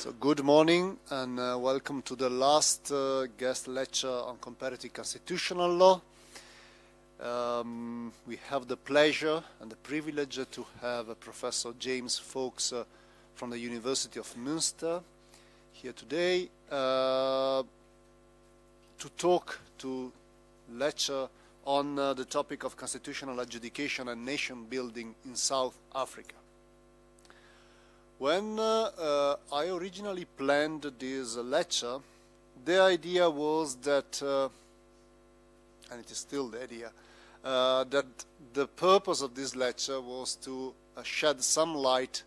So good morning and welcome to the last guest lecture on comparative constitutional law. We have the pleasure and the privilege to have Professor James Fawkes from the University of Münster here today to lecture on the topic of constitutional adjudication and nation building in South Africa. When I originally planned this lecture, the idea was that, and it is still the idea, that the purpose of this lecture was to shed some light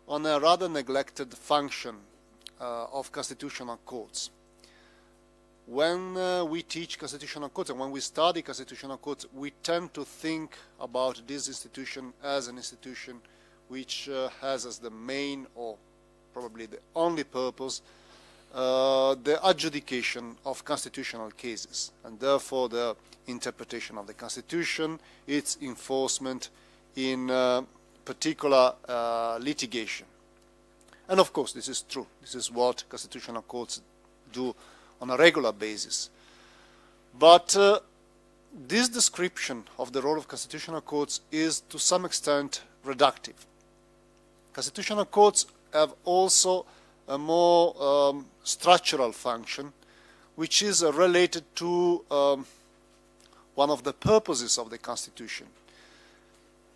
on a rather neglected function of constitutional courts. When we teach constitutional courts and when we study constitutional courts, we tend to think about this institution as an institution which has as the main or probably the only purpose the adjudication of constitutional cases, and therefore the interpretation of the Constitution, its enforcement in particular litigation. And of course this is true. This is what constitutional courts do on a regular basis. But this description of the role of constitutional courts is to some extent reductive. Constitutional courts have also a more structural function, which is related to one of the purposes of the Constitution.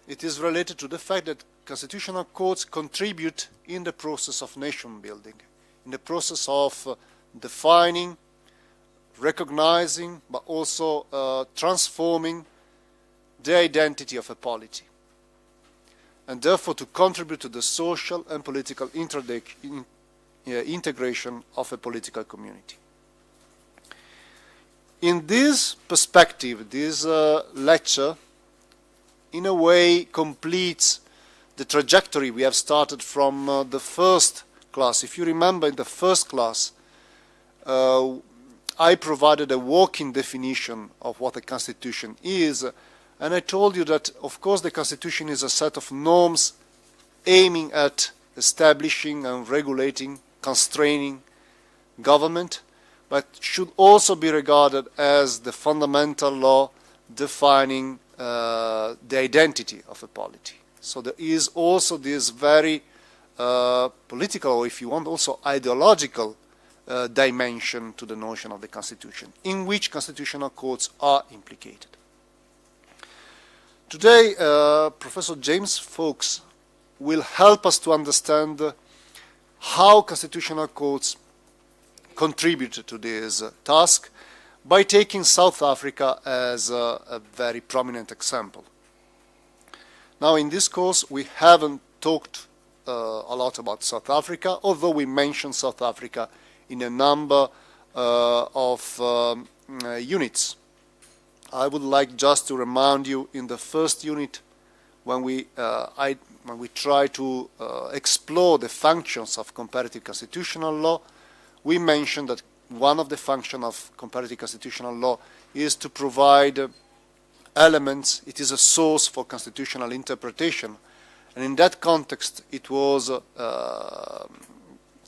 It is related to the fact that constitutional courts contribute in the process of nation building, in the process of defining, recognizing, but also transforming the identity of a polity, and therefore to contribute to the social and political integration of a political community. In this perspective, this lecture, in a way, completes the trajectory we have started from the first class. If you remember, in the first class, I provided a working definition of what a constitution is, and I told you that, of course, the Constitution is a set of norms aiming at establishing and regulating, constraining government, but should also be regarded as the fundamental law defining the identity of a polity. So there is also this very political, or if you want, also ideological dimension to the notion of the Constitution, in which constitutional courts are implicated. Today, Professor James Fawkes will help us to understand how constitutional courts contribute to this task by taking South Africa as a very prominent example. Now, in this course, we haven't talked a lot about South Africa, although we mentioned South Africa in a number of units. I would like just to remind you, in the first unit, when we try to explore the functions of comparative constitutional law, we mentioned that one of the functions of comparative constitutional law is to provide elements. It is a source for constitutional interpretation, and in that context, it was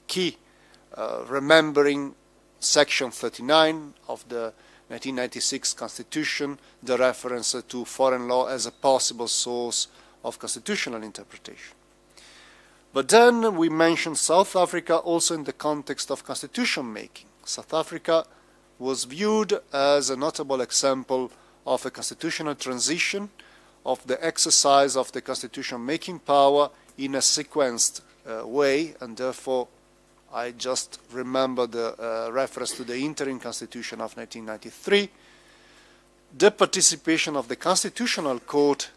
key remembering Section 39 of the 1996 Constitution, the reference to foreign law as a possible source of constitutional interpretation. But then we mentioned South Africa also in the context of constitution making. South Africa was viewed as a notable example of a constitutional transition, of the exercise of the constitution making power in a sequenced way, and therefore I just remember the reference to the interim constitution of 1993, the participation of the Constitutional Court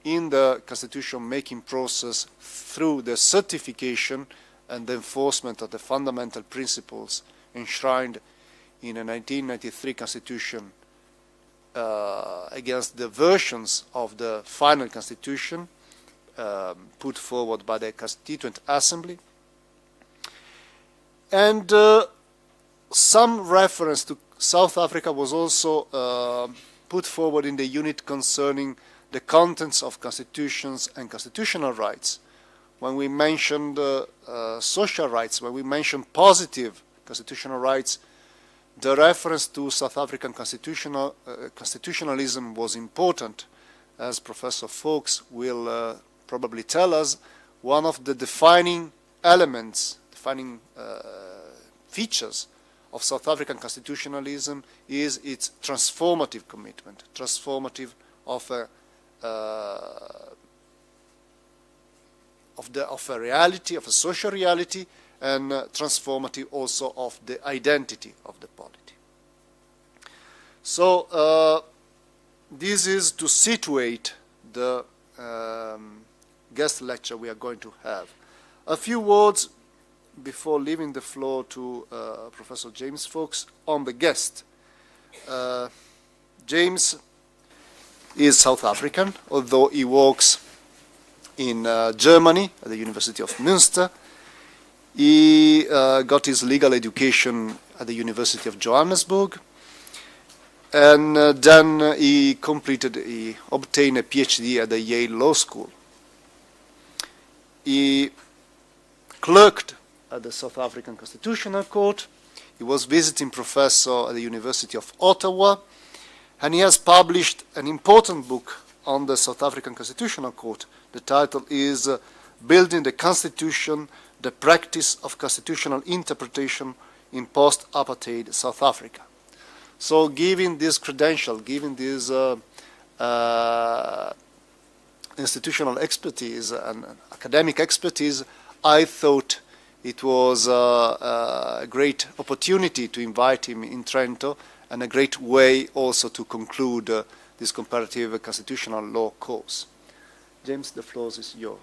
in the constitution-making process through the certification and the enforcement of the fundamental principles enshrined in a 1993 Constitution against the versions of the final Constitution put forward by the Constituent Assembly. And some reference to South Africa was also put forward in the unit concerning the contents of constitutions and constitutional rights, when we mentioned social rights, when we mentioned positive constitutional rights, the reference to South African constitutionalism was important. As Professor Fawkes will probably tell us, one of the defining elements, defining features of South African constitutionalism is its transformative commitment, transformative of a reality, of a social reality, and transformative also of the identity of the polity. So this is to situate the guest lecture we are going to have. A few words before leaving the floor to Professor James Fawkes on the guest. James is South African, although he works in Germany at the University of Münster. He got his legal education at the University of Johannesburg, and then he obtained a PhD at the Yale Law School. He clerked at the South African Constitutional Court. He was visiting professor at the University of Ottawa, and he has published an important book on the South African Constitutional Court. The title is Building the Constitution, the Practice of Constitutional Interpretation in Post-Apartheid South Africa. So given this credential, given this institutional expertise and academic expertise, I thought it was a great opportunity to invite him in Trento, and a great way also to conclude this comparative constitutional law course. James, the floor is yours.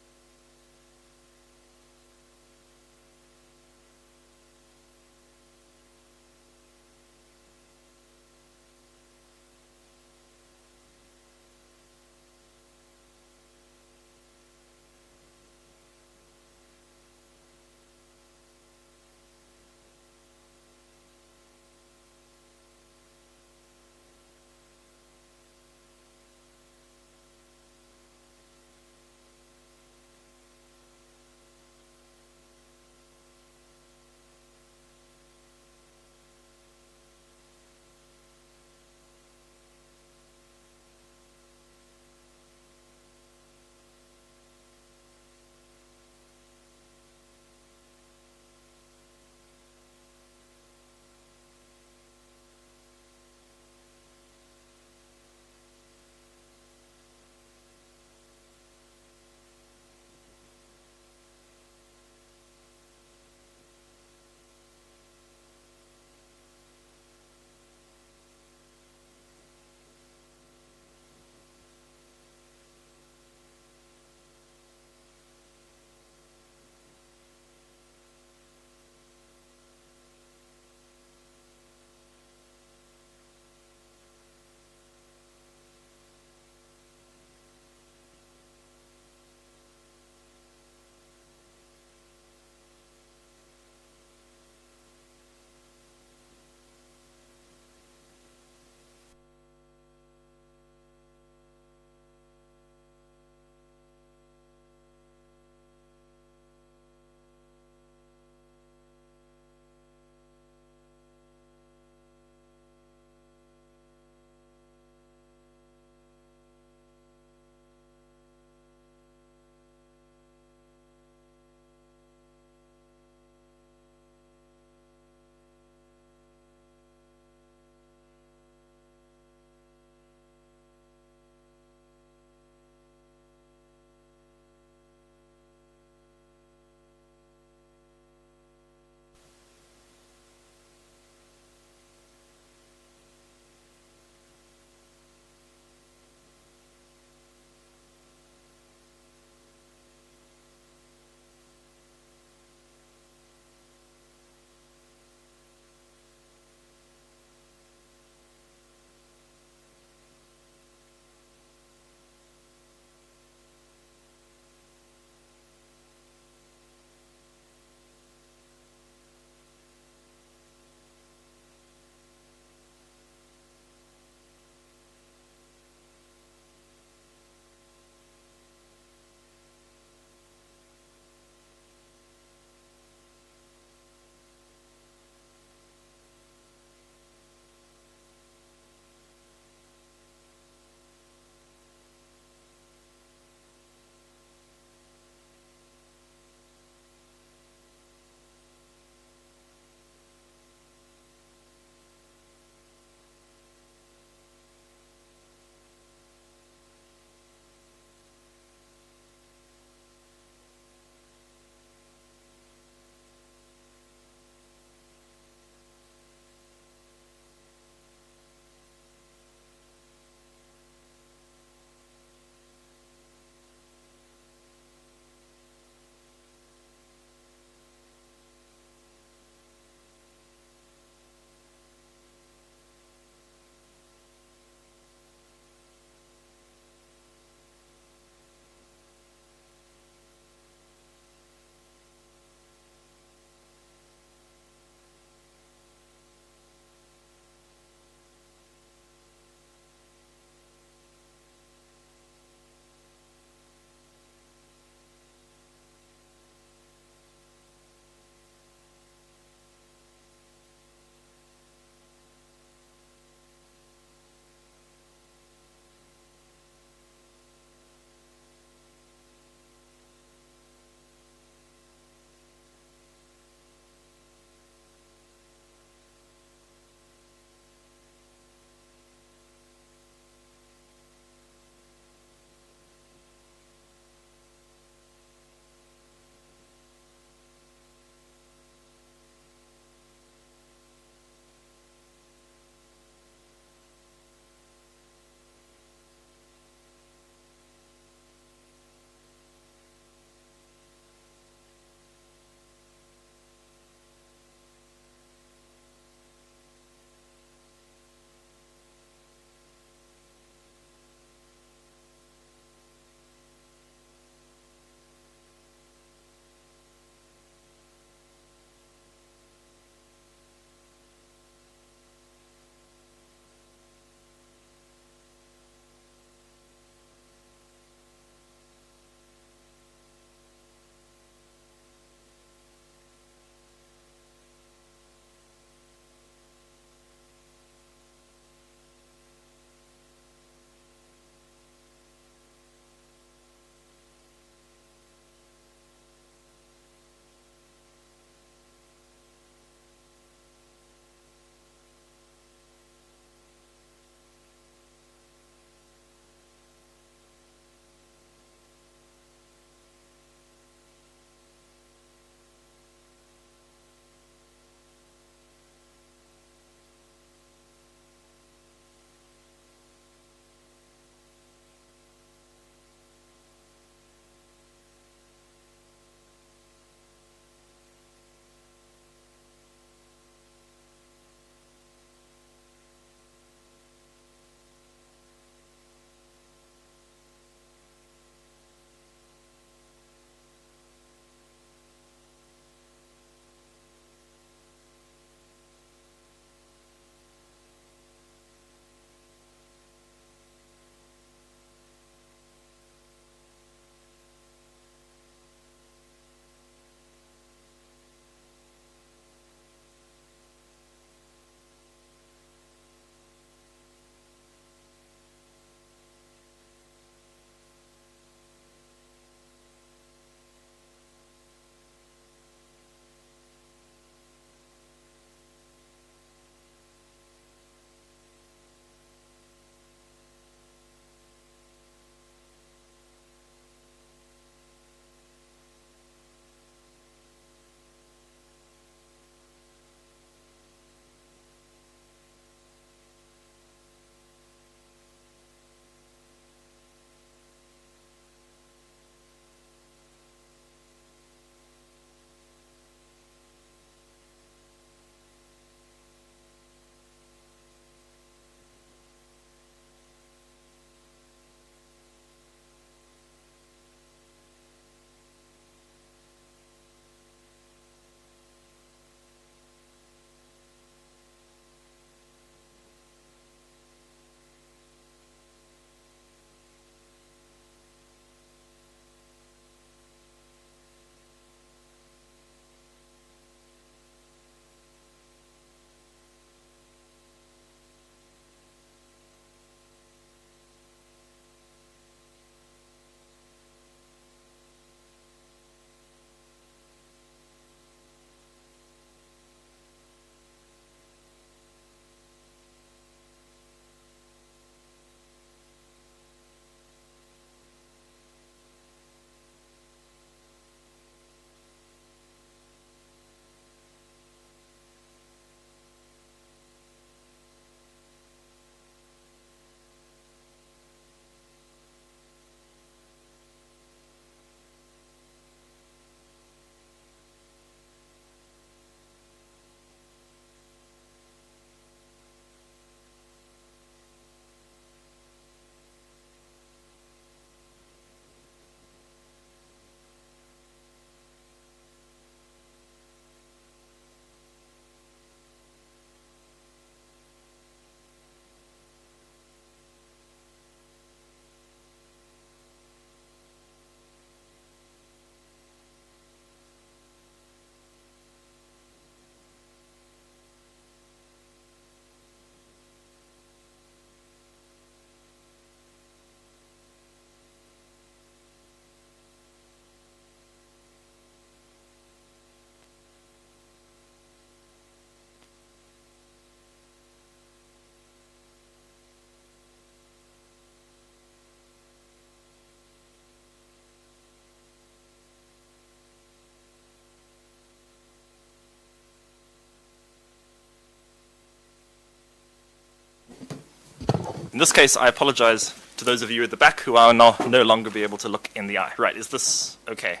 In this case, I apologize to those of you at the back who are no longer be able to look in the eye. Right, is this okay?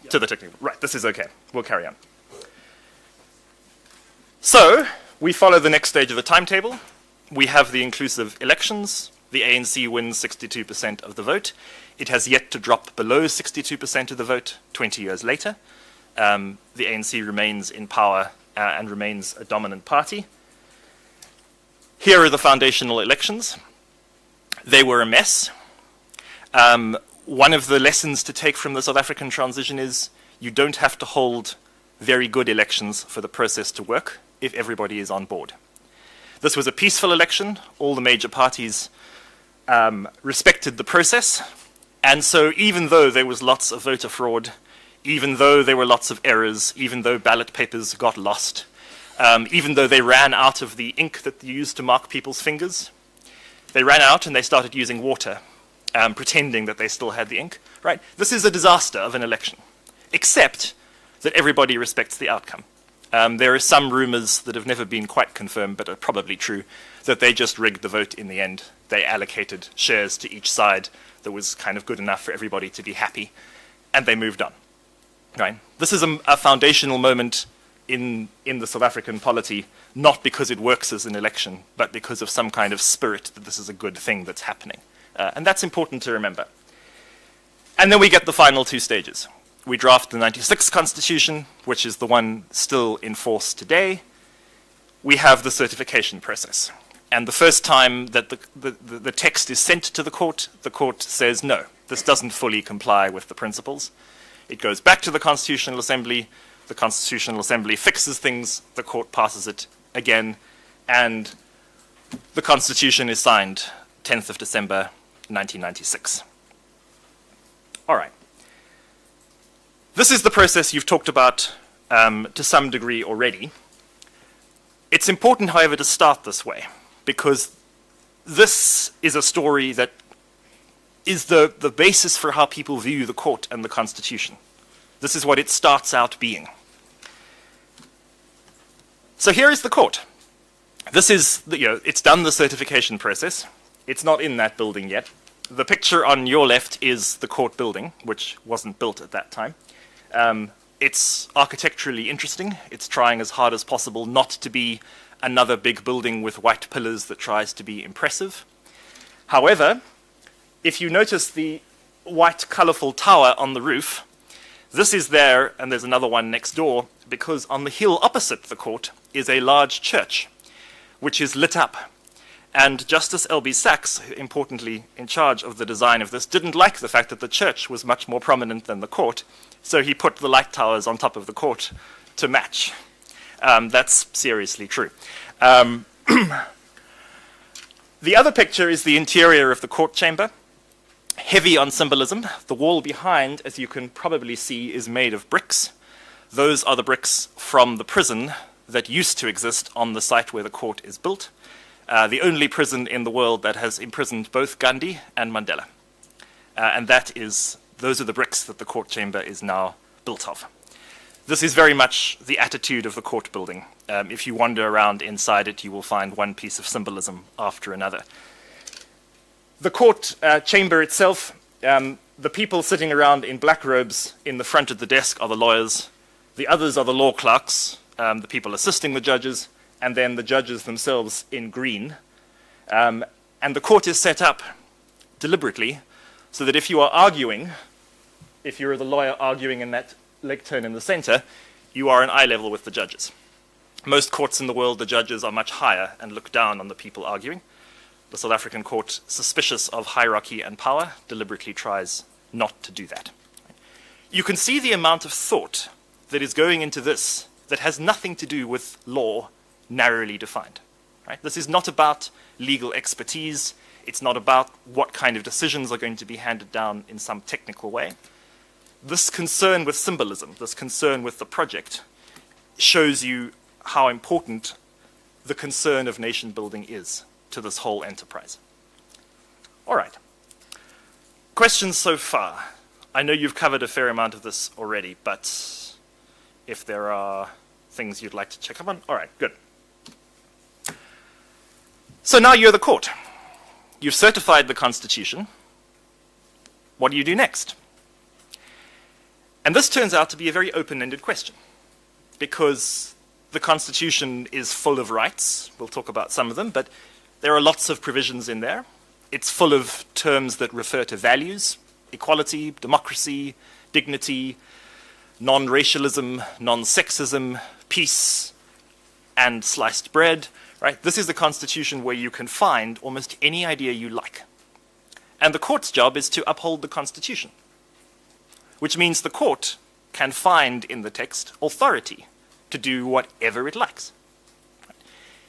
Yeah. To the technical. Right, this is okay. We'll carry on. So, we follow the next stage of the timetable. We have the inclusive elections. The ANC wins 62% of the vote. It has yet to drop below 62% of the vote 20 years later. The ANC remains in power and remains a dominant party. Here are the foundational elections. They were a mess. One of the lessons to take from the South African transition is you don't have to hold very good elections for the process to work if everybody is on board. This was a peaceful election. All the major parties respected the process. And so even though there was lots of voter fraud, even though there were lots of errors, even though ballot papers got lost, even though they ran out of the ink that you used to mark people's fingers, they ran out and they started using water, pretending that they still had the ink. Right? This is a disaster of an election, except that everybody respects the outcome. There are some rumors that have never been quite confirmed, but are probably true, that they just rigged the vote in the end. They allocated shares to each side that was kind of good enough for everybody to be happy, and they moved on. Right? This is a foundational moment in the South African polity, not because it works as an election, but because of some kind of spirit that this is a good thing that's happening. And that's important to remember. And then we get the final two stages. We draft the 96 Constitution, which is the one still in force today. We have the certification process. And the first time that the text is sent to the court says, no, this doesn't fully comply with the principles. It goes back to the Constitutional Assembly. The Constitutional Assembly fixes things. The court passes it again. And the Constitution is signed 10th of December, 1996. All right. This is the process you've talked about to some degree already. It's important, however, to start this way, because this is a story that is the basis for how people view the court and the Constitution. This is what it starts out being. So here is the court. This is, it's done the certification process. It's not in that building yet. The picture on your left is the court building, which wasn't built at that time. It's architecturally interesting. It's trying as hard as possible not to be another big building with white pillars that tries to be impressive. However, if you notice the white colorful tower on the roof, this is there, and there's another one next door, because on the hill opposite the court is a large church, which is lit up. And Justice L.B. Sachs, importantly in charge of the design of this, didn't like the fact that the church was much more prominent than the court, so he put the light towers on top of the court to match. That's seriously true. The other picture is the interior of the court chamber, heavy on symbolism. The wall behind, as you can probably see, is made of bricks. Those are the bricks from the prison that used to exist on the site where the court is built. The only prison in the world that has imprisoned both Gandhi and Mandela. And those are the bricks that the court chamber is now built of. This is very much the attitude of the court building. If you wander around inside it, you will find one piece of symbolism after another. The court chamber itself, the people sitting around in black robes in the front of the desk are the lawyers. The others are the law clerks, the people assisting the judges, and then the judges themselves in green. And the court is set up deliberately so that if you are arguing, if you're the lawyer arguing in that lectern in the center, you are in eye level with the judges. Most courts in the world, the judges are much higher and look down on the people arguing. The South African court, suspicious of hierarchy and power, deliberately tries not to do that. You can see the amount of thought that is going into this that has nothing to do with law narrowly defined. Right? This is not about legal expertise. It's not about what kind of decisions are going to be handed down in some technical way. This concern with symbolism, this concern with the project, shows you how important the concern of nation building is to this whole enterprise. All right. Questions so far? I know you've covered a fair amount of this already, but if there are things you'd like to check up on, all right, good. So now you're the court. you've certified the Constitution. What do you do next? And this turns out to be a very open-ended question, because the Constitution is full of rights. We'll talk about some of them, but there are lots of provisions in there. It's full of terms that refer to values: equality, democracy, dignity, non-racialism, non-sexism, peace, and sliced bread. Right? This is the Constitution where you can find almost any idea you like. And the court's job is to uphold the Constitution, which means the court can find in the text authority to do whatever it likes.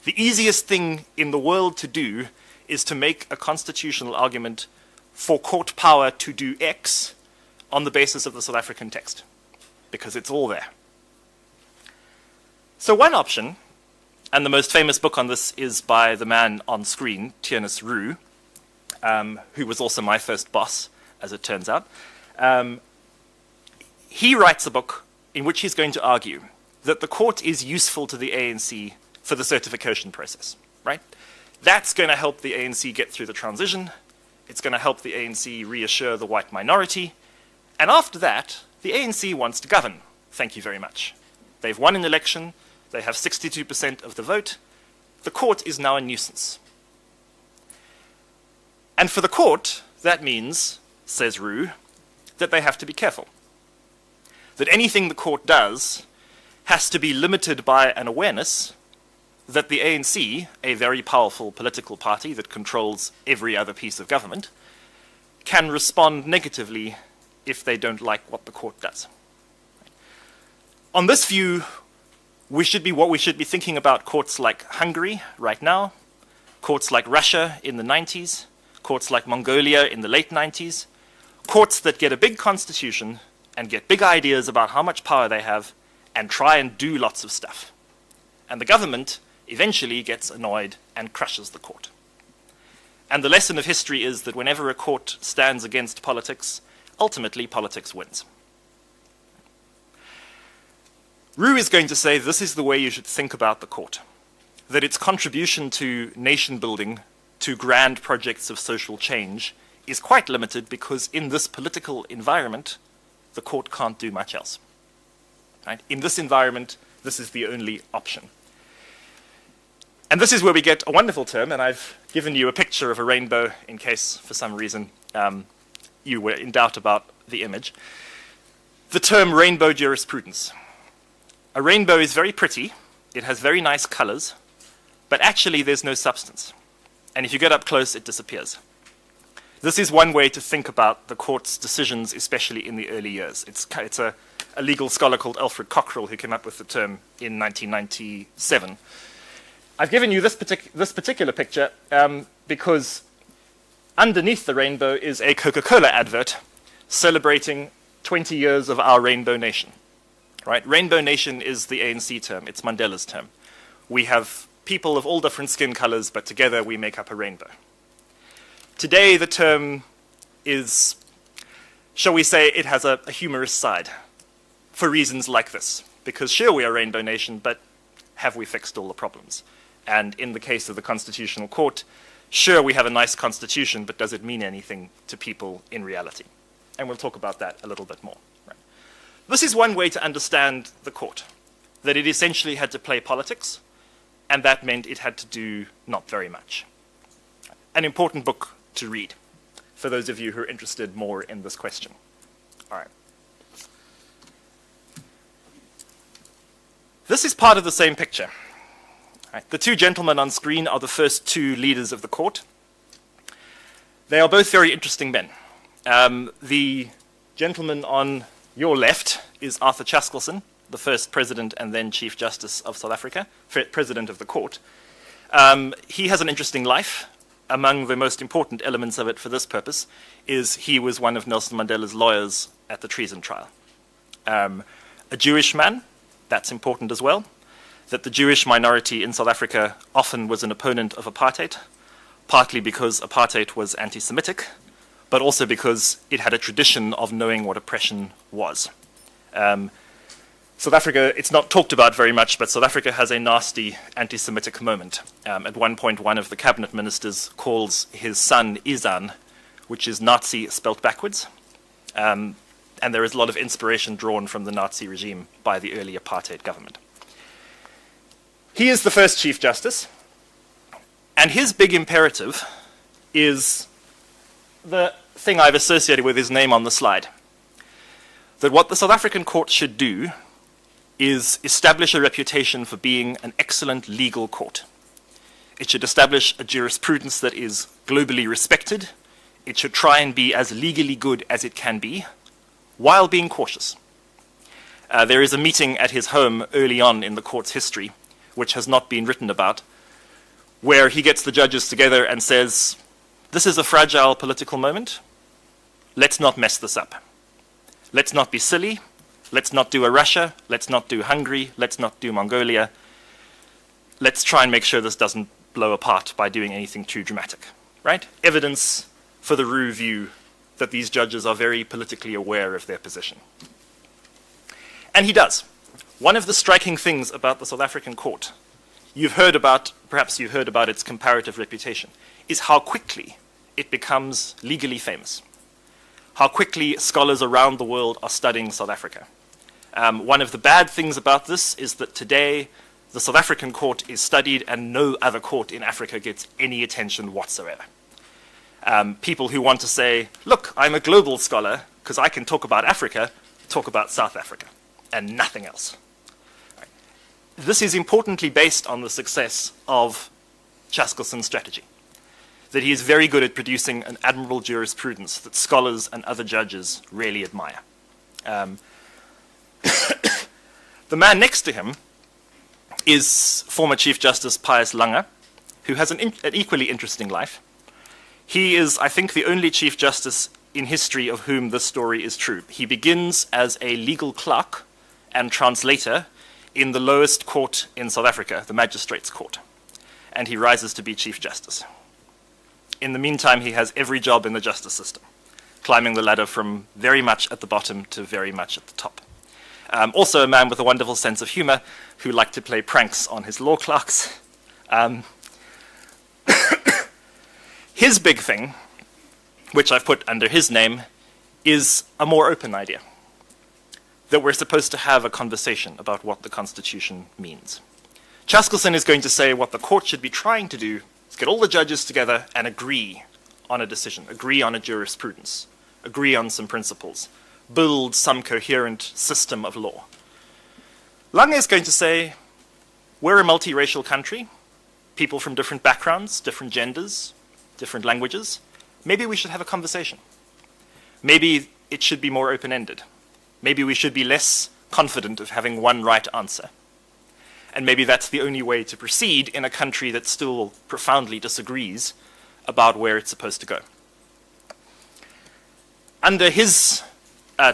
The easiest thing in the world to do is to make a constitutional argument for court power to do X on the basis of the South African text, because it's all there. So one option, and the most famous book on this is by the man on screen, Tiernis Roux, who was also my first boss, as it turns out. He writes a book in which he's going to argue that the court is useful to the ANC for the certification process, right? That's going to help the ANC get through the transition. It's going to help the ANC reassure the white minority. And after that, the ANC wants to govern. Thank you very much. They've won an election. They have 62% of the vote. The court is now a nuisance. And for the court, that means, says Roux, that they have to be careful. That anything the court does has to be limited by an awareness that the ANC, a very powerful political party that controls every other piece of government, can respond negatively if they don't like what the court does. On this view, we should be thinking about courts like Hungary right now, courts like Russia in the 90s, courts like Mongolia in the late 90s, courts that get a big constitution and get big ideas about how much power they have and try and do lots of stuff. And the government eventually gets annoyed and crushes the court. And the lesson of history is that whenever a court stands against politics, ultimately politics wins. Roux is going to say this is the way you should think about the court, that its contribution to nation building, to grand projects of social change, is quite limited because in this political environment, the court can't do much else. Right? In this environment, this is the only option. And this is where we get a wonderful term, and I've given you a picture of a rainbow in case, for some reason, you were in doubt about the image. The term rainbow jurisprudence. A rainbow is very pretty, it has very nice colors, but actually there's no substance. And if you get up close, it disappears. This is one way to think about the court's decisions, especially in the early years. It's a legal scholar called Alfred Cockrell who came up with the term in 1997. I've given you this particular picture because underneath the rainbow is a Coca-Cola advert celebrating 20 years of our Rainbow Nation. Right? Rainbow Nation is the ANC term. It's Mandela's term. We have people of all different skin colors, but together we make up a rainbow. Today the term is, shall we say, it has a humorous side for reasons like this. Because sure, we are Rainbow Nation, but have we fixed all the problems? And in the case of the Constitutional Court, sure, we have a nice constitution, but does it mean anything to people in reality? And we'll talk about that a little bit more. Right. This is one way to understand the court, that it essentially had to play politics, and that meant it had to do not very much. An important book to read for those of you who are interested more in this question. All right. This is part of the same picture. Right. The two gentlemen on screen are the first two leaders of the court. They are both very interesting men. The gentleman on your left is Arthur Chaskalson, the first president and then Chief Justice of South Africa, president of the court. He has an interesting life. Among the most important elements of it for this purpose is he was one of Nelson Mandela's lawyers at the treason trial. A Jewish man, that's important as well, that the Jewish minority in South Africa often was an opponent of apartheid, partly because apartheid was anti-Semitic, but also because it had a tradition of knowing what oppression was. South Africa, it's not talked about very much, but South Africa has a nasty anti-Semitic moment. At one point, one of the cabinet ministers calls his son Izan, which is Nazi spelt backwards. And there is a lot of inspiration drawn from the Nazi regime by the early apartheid government. He is the first Chief Justice, and his big imperative is the thing I've associated with his name on the slide. That what the South African court should do is establish a reputation for being an excellent legal court. It should establish a jurisprudence that is globally respected. It should try and be as legally good as it can be, while being cautious. There is a meeting at his home early on in the court's history, which has not been written about, where he gets the judges together and says, "This is a fragile political moment. Let's not mess this up. Let's not be silly. Let's not do a Russia. Let's not do Hungary. Let's not do Mongolia. Let's try and make sure this doesn't blow apart by doing anything too dramatic." Right? Evidence for the Roux view that these judges are very politically aware of their position. And he does. One of the striking things about the South African court, perhaps you've heard about its comparative reputation, is how quickly it becomes legally famous. How quickly scholars around the world are studying South Africa. One of the bad things about this is that today the South African court is studied and no other court in Africa gets any attention whatsoever. People who want to say, look, I'm a global scholar because I can talk about Africa, talk about South Africa and nothing else. Right. This is importantly based on the success of Chaskelson's strategy, that he is very good at producing an admirable jurisprudence that scholars and other judges really admire. The man next to him is former Chief Justice Pius Lange, who has an equally interesting life. He is, I think, the only Chief Justice in history of whom this story is true. He begins as a legal clerk and translator in the lowest court in South Africa, the Magistrates' Court, and he rises to be Chief Justice. In the meantime, he has every job in the justice system, climbing the ladder from very much at the bottom to very much at the top. Also a man with a wonderful sense of humor who liked to play pranks on his law clerks. His big thing, which I've put under his name, is a more open idea. That we're supposed to have a conversation about what the Constitution means. Chaskelson is going to say what the court should be trying to do is get all the judges together and agree on a decision, agree on a jurisprudence, agree on some principles, build some coherent system of law. Lange is going to say, we're a multiracial country, people from different backgrounds, different genders, different languages. Maybe we should have a conversation. Maybe it should be more open-ended. Maybe we should be less confident of having one right answer. And maybe that's the only way to proceed in a country that still profoundly disagrees about where it's supposed to go. Under his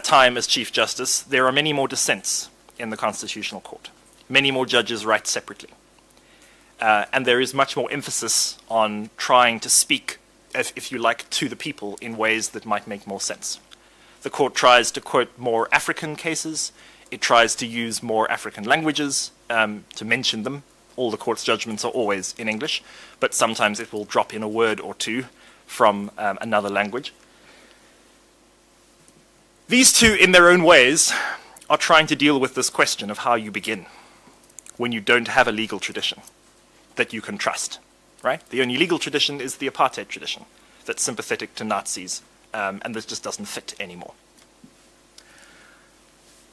time as Chief Justice, there are many more dissents in the Constitutional Court. Many more judges write separately. And there is much more emphasis on trying to speak, if you like, to the people in ways that might make more sense. The court tries to quote more African cases. It tries to use more African languages to mention them. All the court's judgments are always in English, but sometimes it will drop in a word or two from another language. These two, in their own ways, are trying to deal with this question of how you begin when you don't have a legal tradition that you can trust, right? The only legal tradition is the apartheid tradition that's sympathetic to Nazis, and this just doesn't fit anymore.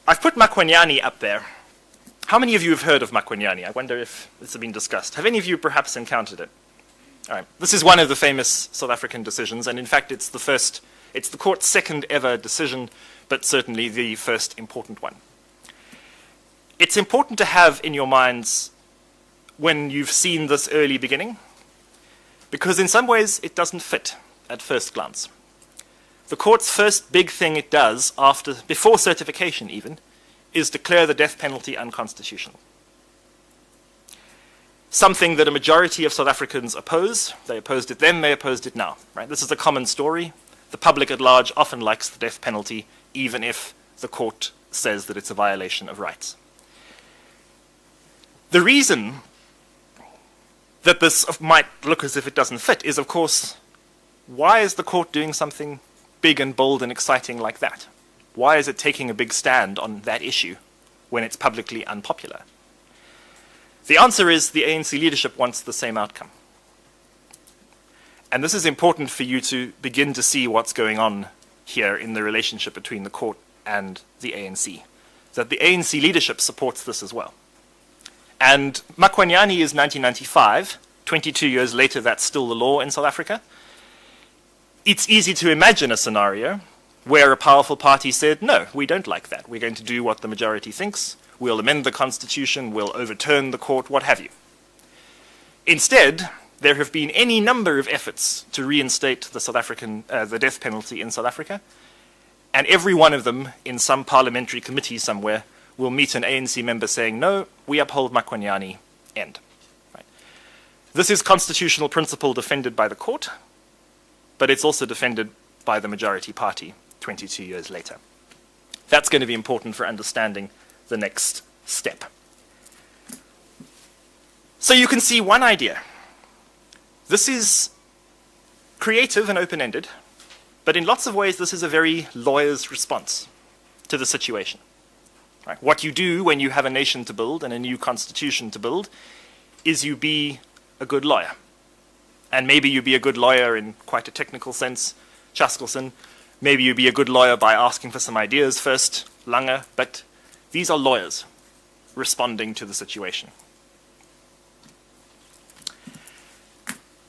I've put Makwanyane up there. How many of you have heard of Makwanyane? I wonder if this has been discussed. Have any of you perhaps encountered it? All right. This is one of the famous South African decisions, and in fact it's the court's second ever decision, but certainly the first important one. It's important to have in your minds when you've seen this early beginning, because in some ways it doesn't fit at first glance. The court's first big thing it does, before certification even, is declare the death penalty unconstitutional. Something that a majority of South Africans oppose. They opposed it then, they opposed it now. Right? This is a common story. The public at large often likes the death penalty, even if the court says that it's a violation of rights. The reason that this might look as if it doesn't fit is, of course, why is the court doing something big and bold and exciting like that? Why is it taking a big stand on that issue when it's publicly unpopular? The answer is the ANC leadership wants the same outcome. And this is important for you to begin to see what's going on here in the relationship between the court and the ANC. That the ANC leadership supports this as well. And Makwanyane is 1995. 22 years later, that's still the law in South Africa. It's easy to imagine a scenario where a powerful party said, no, we don't like that. We're going to do what the majority thinks. We'll amend the constitution. We'll overturn the court, what have you. Instead, there have been any number of efforts to reinstate the death penalty in South Africa. And every one of them, in some parliamentary committee somewhere, will meet an ANC member saying, no, we uphold Makwanyane, end. Right. This is constitutional principle defended by the court, but it's also defended by the majority party 22 years later. That's going to be important for understanding the next step. So you can see one idea. This is creative and open-ended, but in lots of ways this is a very lawyer's response to the situation. Right? What you do when you have a nation to build and a new constitution to build is you be a good lawyer. And maybe you be a good lawyer in quite a technical sense, Chaskelson. Maybe you be a good lawyer by asking for some ideas first, Lange. But these are lawyers responding to the situation.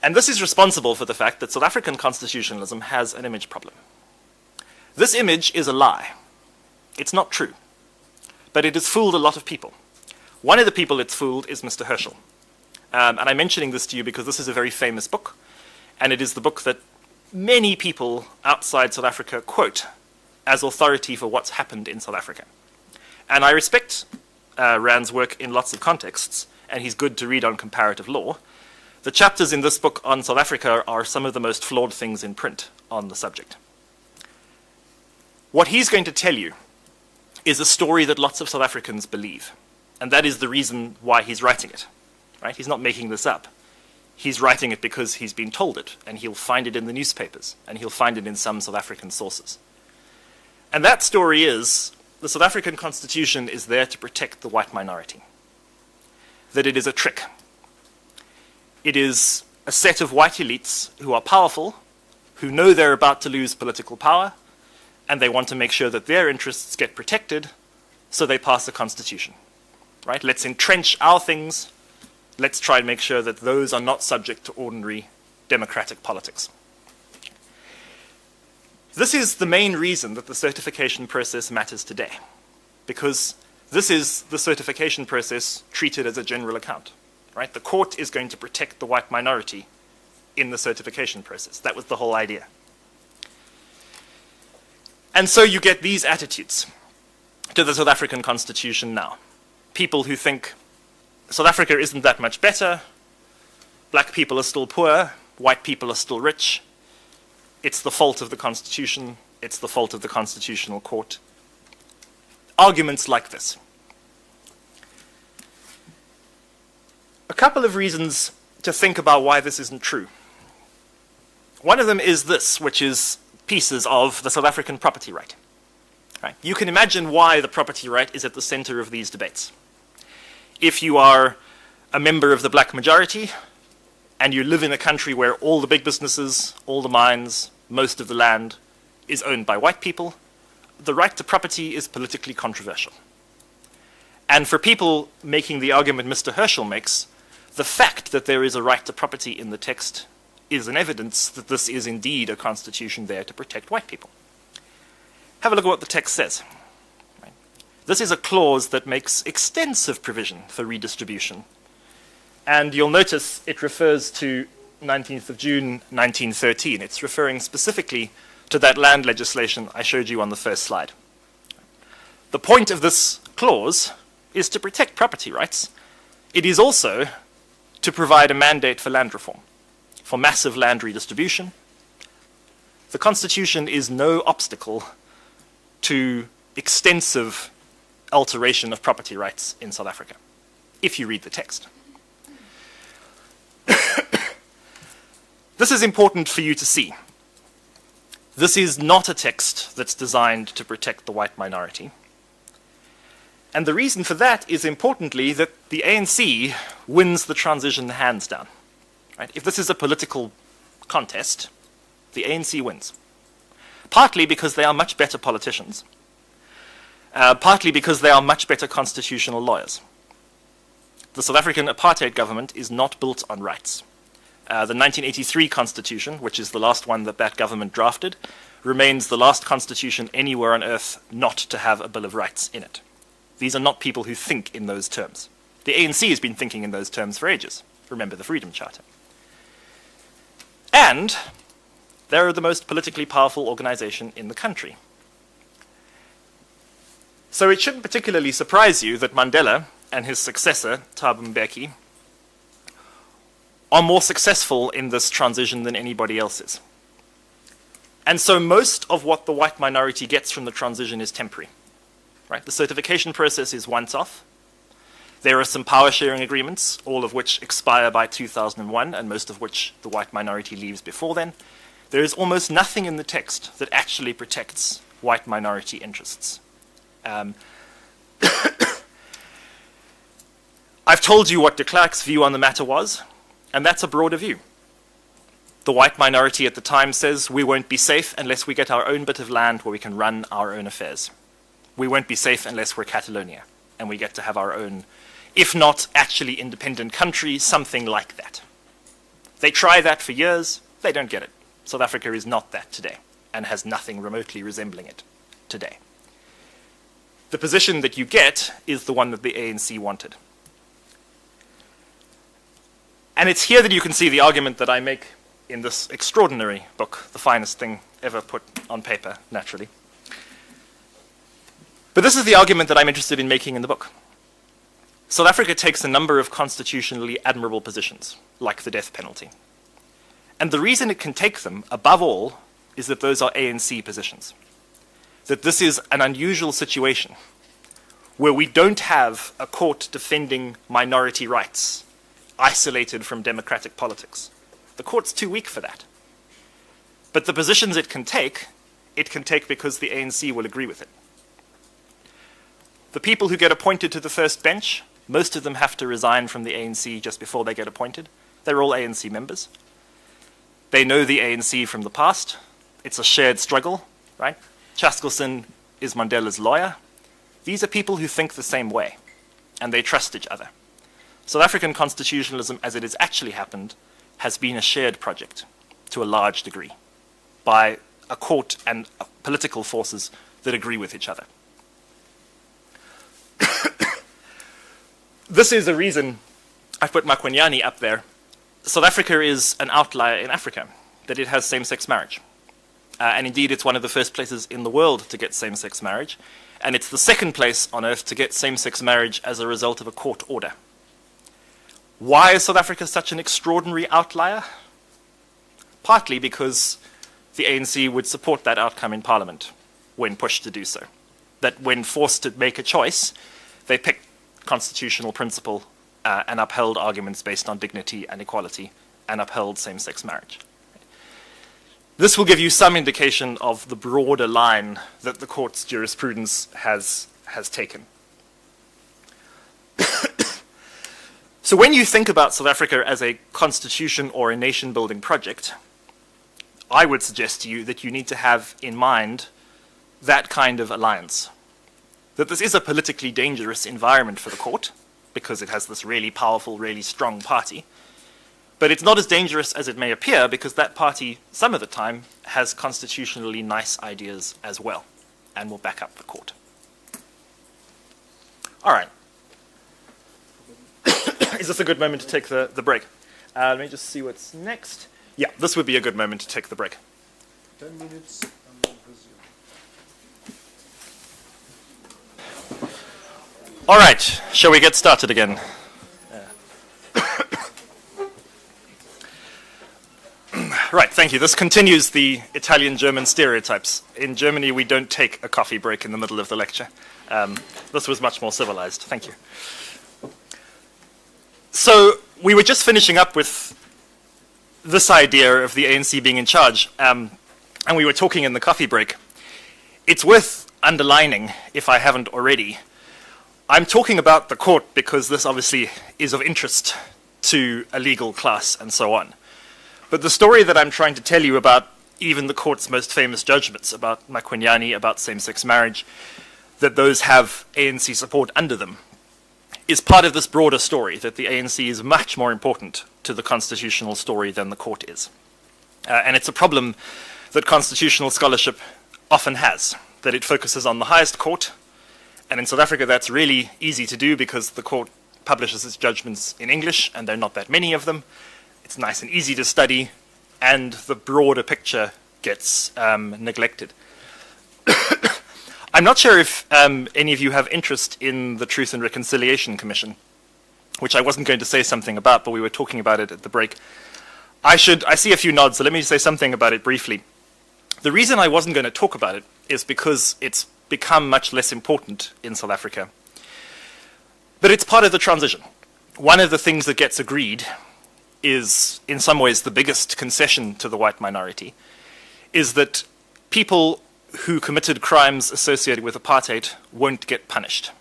And this is responsible for the fact that South African constitutionalism has an image problem. This image is a lie. It's not true. But it has fooled a lot of people. One of the people it's fooled is Mr. Herschel. And I'm mentioning this to you because this is a very famous book, and it is the book that many people outside South Africa quote as authority for what's happened in South Africa. And I respect Rand's work in lots of contexts, and he's good to read on comparative law. The chapters in this book on South Africa are some of the most flawed things in print on the subject. What he's going to tell you is a story that lots of South Africans believe, and that is the reason why he's writing it. Right? He's not making this up. He's writing it because he's been told it, and he'll find it in the newspapers, and he'll find it in some South African sources. And that story is, the South African Constitution is there to protect the white minority. That it is a trick. It is a set of white elites who are powerful, who know they're about to lose political power, and they want to make sure that their interests get protected, so they pass a constitution. Right? Let's entrench our things. Let's try and make sure that those are not subject to ordinary democratic politics. This is the main reason that the certification process matters today, because this is the certification process treated as a general account. Right? The court is going to protect the white minority in the certification process. That was the whole idea. And so you get these attitudes to the South African Constitution now. People who think South Africa isn't that much better, black people are still poor, white people are still rich, it's the fault of the Constitution, it's the fault of the Constitutional Court. Arguments like this. A couple of reasons to think about why this isn't true. One of them is this, which is pieces of the South African property right. Right? You can imagine why the property right is at the center of these debates. If you are a member of the black majority and you live in a country where all the big businesses, all the mines, most of the land is owned by white people, the right to property is politically controversial. And for people making the argument Mr. Herschel makes, the fact that there is a right to property in the text is an evidence that this is indeed a constitution there to protect white people. Have a look at what the text says. This is a clause that makes extensive provision for redistribution. And you'll notice it refers to 19th of June 1913. It's referring specifically to that land legislation I showed you on the first slide. The point of this clause is to protect property rights. It is also to provide a mandate for land reform, for massive land redistribution. The Constitution is no obstacle to extensive alteration of property rights in South Africa, if you read the text. This is important for you to see. This is not a text that's designed to protect the white minority. And the reason for that is, importantly, that the ANC wins the transition hands down. Right? If this is a political contest, the ANC wins. Partly because they are much better politicians. Partly because they are much better constitutional lawyers. The South African apartheid government is not built on rights. The 1983 constitution, which is the last one that government drafted, remains the last constitution anywhere on earth not to have a Bill of Rights in it. These are not people who think in those terms. The ANC has been thinking in those terms for ages. Remember the Freedom Charter. And they're the most politically powerful organization in the country. So it shouldn't particularly surprise you that Mandela and his successor, Thabo Mbeki, are more successful in this transition than anybody else is. And so most of what the white minority gets from the transition is temporary. Right? The certification process is once off. There are some power sharing agreements, all of which expire by 2001, and most of which the white minority leaves before then. There is almost nothing in the text that actually protects white minority interests. I've told you what de Klerk's view on the matter was, and that's a broader view. The white minority at the time says we won't be safe unless we get our own bit of land where we can run our own affairs. We won't be safe unless we're Catalonia, and we get to have our own, if not actually independent country, something like that. They try that for years, they don't get it. South Africa is not that today, and has nothing remotely resembling it today. The position that you get is the one that the ANC wanted. And it's here that you can see the argument that I make in this extraordinary book, the finest thing ever put on paper, naturally. But this is the argument that I'm interested in making in the book. South Africa takes a number of constitutionally admirable positions, like the death penalty. And the reason it can take them, above all, is that those are ANC positions. That this is an unusual situation where we don't have a court defending minority rights isolated from democratic politics. The court's too weak for that. But the positions it can take because the ANC will agree with it. The people who get appointed to the first bench, most of them have to resign from the ANC just before they get appointed. They're all ANC members. They know the ANC from the past. It's a shared struggle, right? Chaskelson is Mandela's lawyer. These are people who think the same way, and they trust each other. South African constitutionalism, as it has actually happened, has been a shared project to a large degree by a court and political forces that agree with each other. This is a reason I've put Makwanyane up there. South Africa is an outlier in Africa, that it has same-sex marriage. And indeed, it's one of the first places in the world to get same-sex marriage. And it's the second place on earth to get same-sex marriage as a result of a court order. Why is South Africa such an extraordinary outlier? Partly because the ANC would support that outcome in Parliament when pushed to do so. That when forced to make a choice, they picked constitutional principle and upheld arguments based on dignity and equality and upheld same-sex marriage. This will give you some indication of the broader line that the court's jurisprudence has taken. So when you think about South Africa as a constitution or a nation-building project, I would suggest to you that you need to have in mind that kind of alliance. That this is a politically dangerous environment for the court, because it has this really powerful, really strong party. But it's not as dangerous as it may appear, because that party, some of the time, has constitutionally nice ideas as well, and will back up the court. All right. Is this a good moment to take the break? Let me just see what's next. Yeah, this would be a good moment to take the break. 10 minutes and then resume. All right, shall we get started again? Right, thank you. This continues the Italian-German stereotypes. In Germany, we don't take a coffee break in the middle of the lecture. This was much more civilized. Thank you. So we were just finishing up with this idea of the ANC being in charge, and we were talking in the coffee break. It's worth underlining, if I haven't already, I'm talking about the court because this obviously is of interest to a legal class and so on. But the story that I'm trying to tell you about even the court's most famous judgments, about Maquignani, about same-sex marriage, that those have ANC support under them, is part of this broader story, that the ANC is much more important to the constitutional story than the court is. And it's a problem that constitutional scholarship often has, that it focuses on the highest court, and in South Africa that's really easy to do because the court publishes its judgments in English, and there are not that many of them. It's nice and easy to study, and the broader picture gets neglected. I'm not sure if any of you have interest in the Truth and Reconciliation Commission, which I wasn't going to say something about, but we were talking about it at the break. I see a few nods, so let me say something about it briefly. The reason I wasn't going to talk about it is because it's become much less important in South Africa. But it's part of the transition. One of the things that gets agreed is, in some ways, the biggest concession to the white minority, is that people who committed crimes associated with apartheid won't get punished.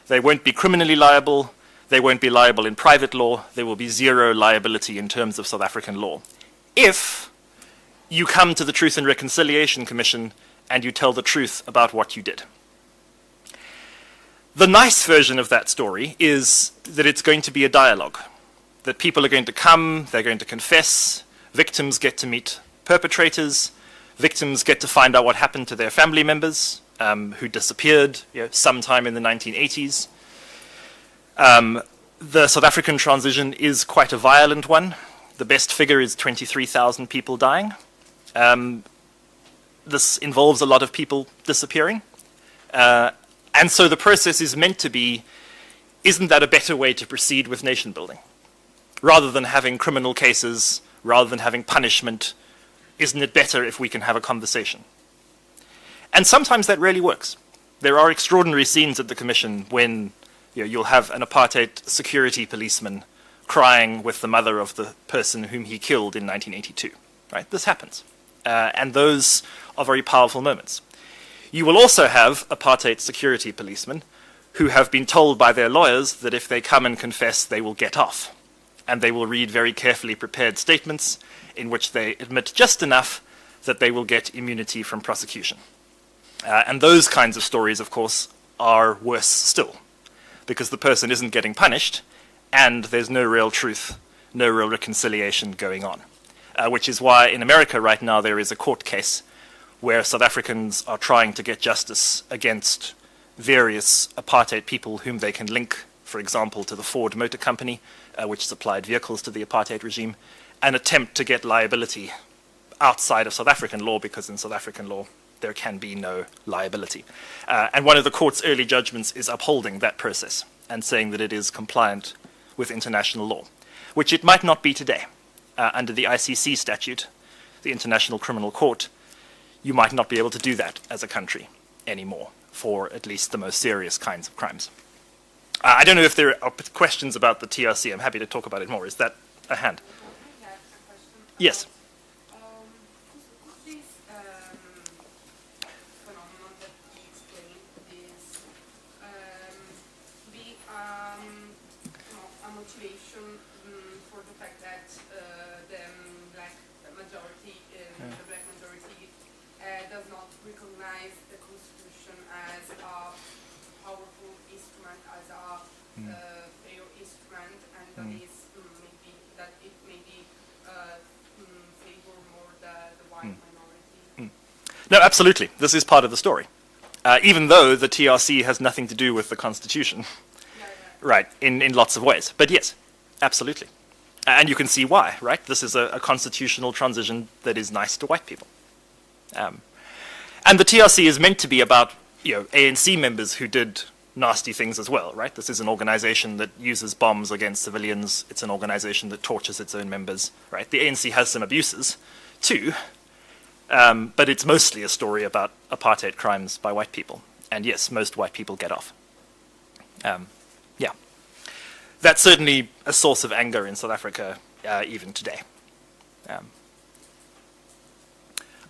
They won't be criminally liable, they won't be liable in private law, there will be zero liability in terms of South African law. If you come to the Truth and Reconciliation Commission and you tell the truth about what you did. The nice version of that story is that it's going to be a dialogue, that people are going to come, they're going to confess, victims get to meet perpetrators, victims get to find out what happened to their family members who disappeared sometime in the 1980s. The South African transition is quite a violent one. The best figure is 23,000 people dying. This involves a lot of people disappearing. And so the process is meant to be, isn't that a better way to proceed with nation building? Rather than having criminal cases, rather than having punishment, isn't it better if we can have a conversation? And sometimes that really works. There are extraordinary scenes at the commission when you'll have an apartheid security policeman crying with the mother of the person whom he killed in 1982. Right? This happens. And those are very powerful moments. You will also have apartheid security policemen who have been told by their lawyers that if they come and confess, they will get off. And they will read very carefully prepared statements in which they admit just enough that they will get immunity from prosecution. And those kinds of stories, of course, are worse still, because the person isn't getting punished, and there's no real truth, no real reconciliation going on. Which is why in America right now there is a court case where South Africans are trying to get justice against various apartheid people whom they can link, for example, to the Ford Motor Company, which supplied vehicles to the apartheid regime, and attempt to get liability outside of South African law, because in South African law there can be no liability. And one of the court's early judgments is upholding that process and saying that it is compliant with international law, which it might not be today. Under the ICC statute, the International Criminal Court, you might not be able to do that as a country anymore for at least the most serious kinds of crimes. I don't know if there are questions about the TRC. I'm happy to talk about it more. Is that a hand? I have a question. Yes. Could this phenomenon that you explained is be a motivation for the fact that the black majority does not recognize the Constitution as a powerful instrument, as a fair instrument, and that it maybe favor more the white minority? No, absolutely. This is part of the story. Even though the TRC has nothing to do with the Constitution, right, in lots of ways. But yes, absolutely. And you can see why, right? This is a constitutional transition that is nice to white people. And the TRC is meant to be about ANC members who did nasty things as well, right? This is an organization that uses bombs against civilians. It's an organization that tortures its own members, right? The ANC has some abuses too, but it's mostly a story about apartheid crimes by white people. And yes, most white people get off. Yeah. That's certainly a source of anger in South Africa even today.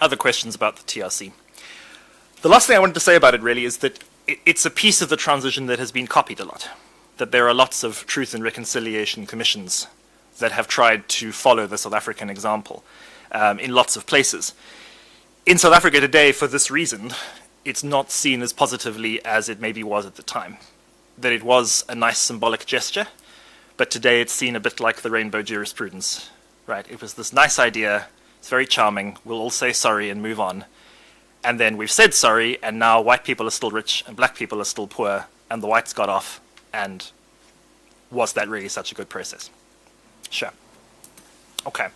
Other questions about the TRC? The last thing I wanted to say about it really is that it's a piece of the transition that has been copied a lot. That there are lots of truth and reconciliation commissions that have tried to follow the South African example in lots of places. In South Africa today, for this reason, it's not seen as positively as it maybe was at the time. That it was a nice symbolic gesture, but today it's seen a bit like the rainbow jurisprudence, right? It was this nice idea, it's very charming, we'll all say sorry and move on. And then we've said sorry, and now white people are still rich and black people are still poor, and the whites got off, and was that really such a good process? Sure. Okay.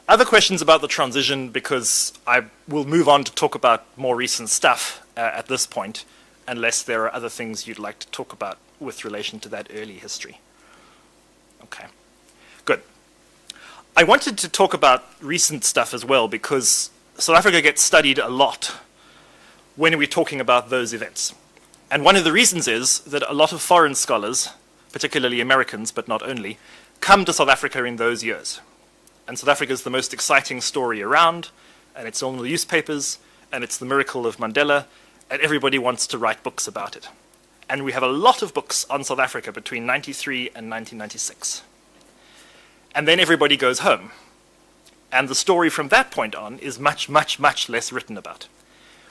Other questions about the transition, because I will move on to talk about more recent stuff at this point, unless there are other things you'd like to talk about with relation to that early history. Okay. Good. I wanted to talk about recent stuff as well, because South Africa gets studied a lot when we're talking about those events. And one of the reasons is that a lot of foreign scholars, particularly Americans, but not only, come to South Africa in those years. And South Africa is the most exciting story around, and it's on the newspapers, and it's the miracle of Mandela, and everybody wants to write books about it. And we have a lot of books on South Africa between 93 and 1996. And then everybody goes home. And the story from that point on is much, much, much less written about,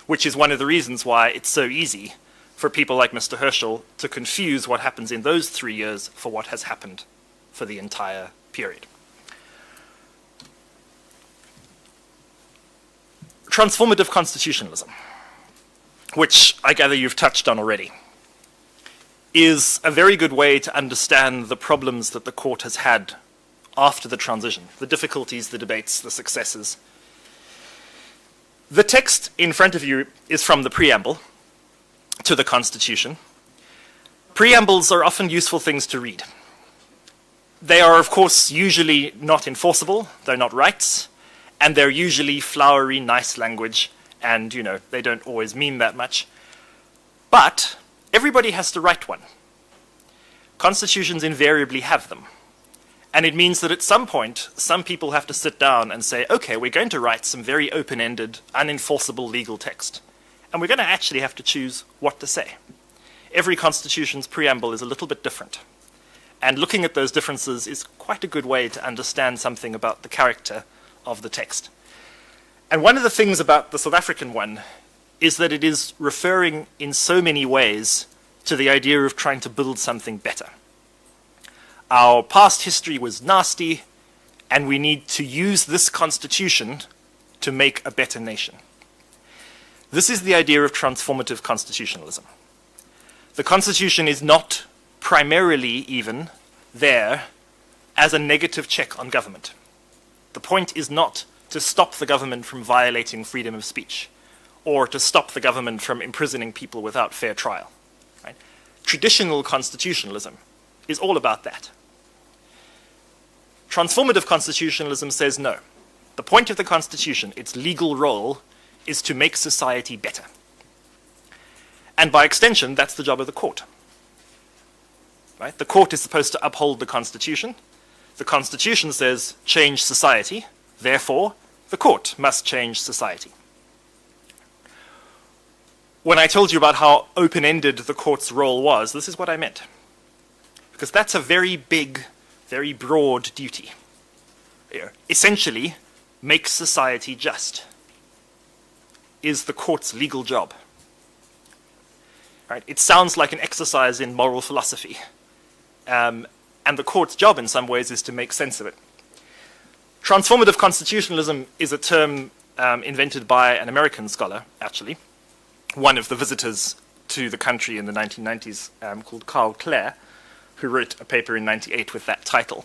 which is one of the reasons why it's so easy for people like Mr. Herschel to confuse what happens in those 3 years for what has happened for the entire period. Transformative constitutionalism, which I gather you've touched on already, is a very good way to understand the problems that the court has had after the transition, the difficulties, the debates, the successes. The text in front of you is from the preamble to the Constitution. Preambles are often useful things to read. They are, of course, usually not enforceable, they're not rights, and they're usually flowery, nice language, and, you know, they don't always mean that much. But everybody has to write one. Constitutions invariably have them. And it means that at some point, some people have to sit down and say, okay, we're going to write some very open-ended, unenforceable legal text. And we're going to actually have to choose what to say. Every constitution's preamble is a little bit different. And looking at those differences is quite a good way to understand something about the character of the text. And one of the things about the South African one is that it is referring in so many ways to the idea of trying to build something better. Our past history was nasty, and we need to use this constitution to make a better nation. This is the idea of transformative constitutionalism. The constitution is not primarily even there as a negative check on government. The point is not to stop the government from violating freedom of speech, or to stop the government from imprisoning people without fair trial. Right? Traditional constitutionalism is all about that. Transformative constitutionalism says no. The point of the Constitution, its legal role, is to make society better. And by extension, that's the job of the court. Right? The court is supposed to uphold the Constitution. The Constitution says, change society. Therefore, the court must change society. When I told you about how open-ended the court's role was, this is what I meant. Because that's a very big, very broad duty. Essentially, make society just is the court's legal job. Right? It sounds like an exercise in moral philosophy. And the court's job in some ways is to make sense of it. Transformative constitutionalism is a term invented by an American scholar, actually, one of the visitors to the country in the 1990s called Carl Clare, who wrote a paper in 98 with that title.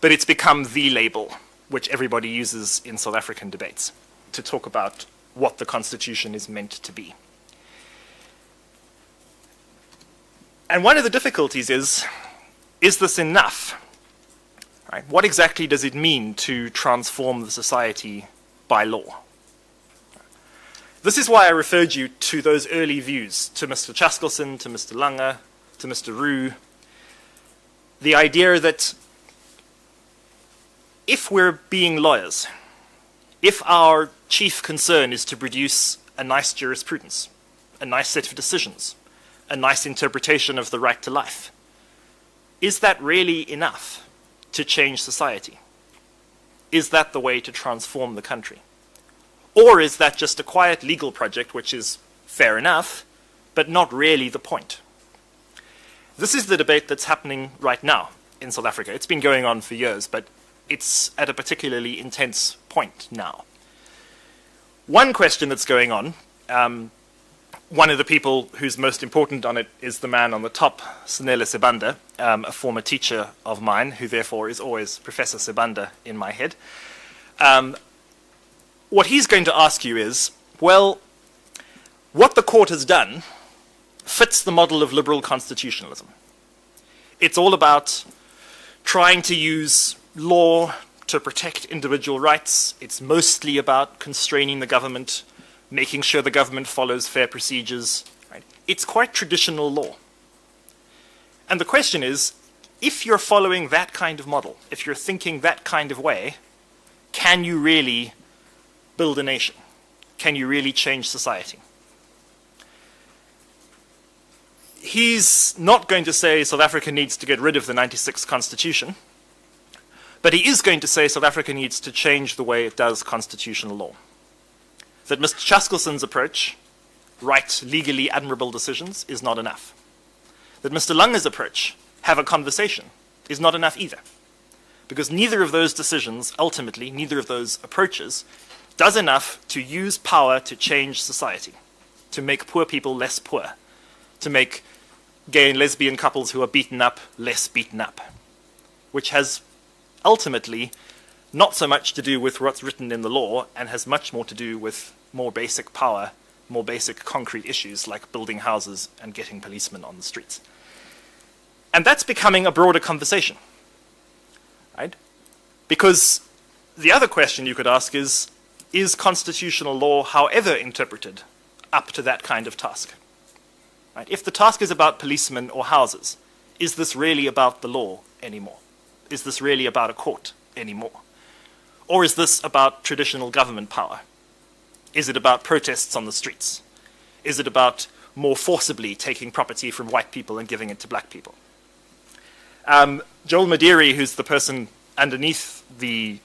But it's become the label which everybody uses in South African debates to talk about what the Constitution is meant to be. And one of the difficulties is this enough? Right? What exactly does it mean to transform the society by law? This is why I referred you to those early views, to Mr. Chaskelson, to Mr. Lange, to Mr. Roux. The idea that if we're being lawyers, if our chief concern is to produce a nice jurisprudence, a nice set of decisions, a nice interpretation of the right to life, is that really enough to change society? Is that the way to transform the country? Or is that just a quiet legal project which is fair enough, but not really the point? This is the debate that's happening right now in South Africa. It's been going on for years, but it's at a particularly intense point now. One question that's going on, one of the people who's most important on it is the man on the top, Snele Sebanda, a former teacher of mine, who therefore is always Professor Sebanda in my head. What he's going to ask you is, well, what the court has done fits the model of liberal constitutionalism. It's all about trying to use law to protect individual rights. It's mostly about constraining the government, making sure the government follows fair procedures. Right? It's quite traditional law. And the question is, if you're following that kind of model, if you're thinking that kind of way, can you really build a nation? Can you really change society? He's not going to say South Africa needs to get rid of the 96 Constitution, but he is going to say South Africa needs to change the way it does constitutional law. That Mr. Chaskelson's approach, write legally admirable decisions, is not enough. That Mr. Lange's approach, have a conversation, is not enough either. Because neither of those decisions, ultimately, neither of those approaches, does enough to use power to change society, to make poor people less poor, to make gay and lesbian couples who are beaten up less beaten up, which has ultimately not so much to do with what's written in the law and has much more to do with more basic power, more basic concrete issues like building houses and getting policemen on the streets. And that's becoming a broader conversation, right? Because the other question you could ask is constitutional law, however interpreted, up to that kind of task? Right? If the task is about policemen or houses, is this really about the law anymore? Is this really about a court anymore? Or is this about traditional government power? Is it about protests on the streets? Is it about more forcibly taking property from white people and giving it to black people? Joel Madiri, who's the person underneath Mr.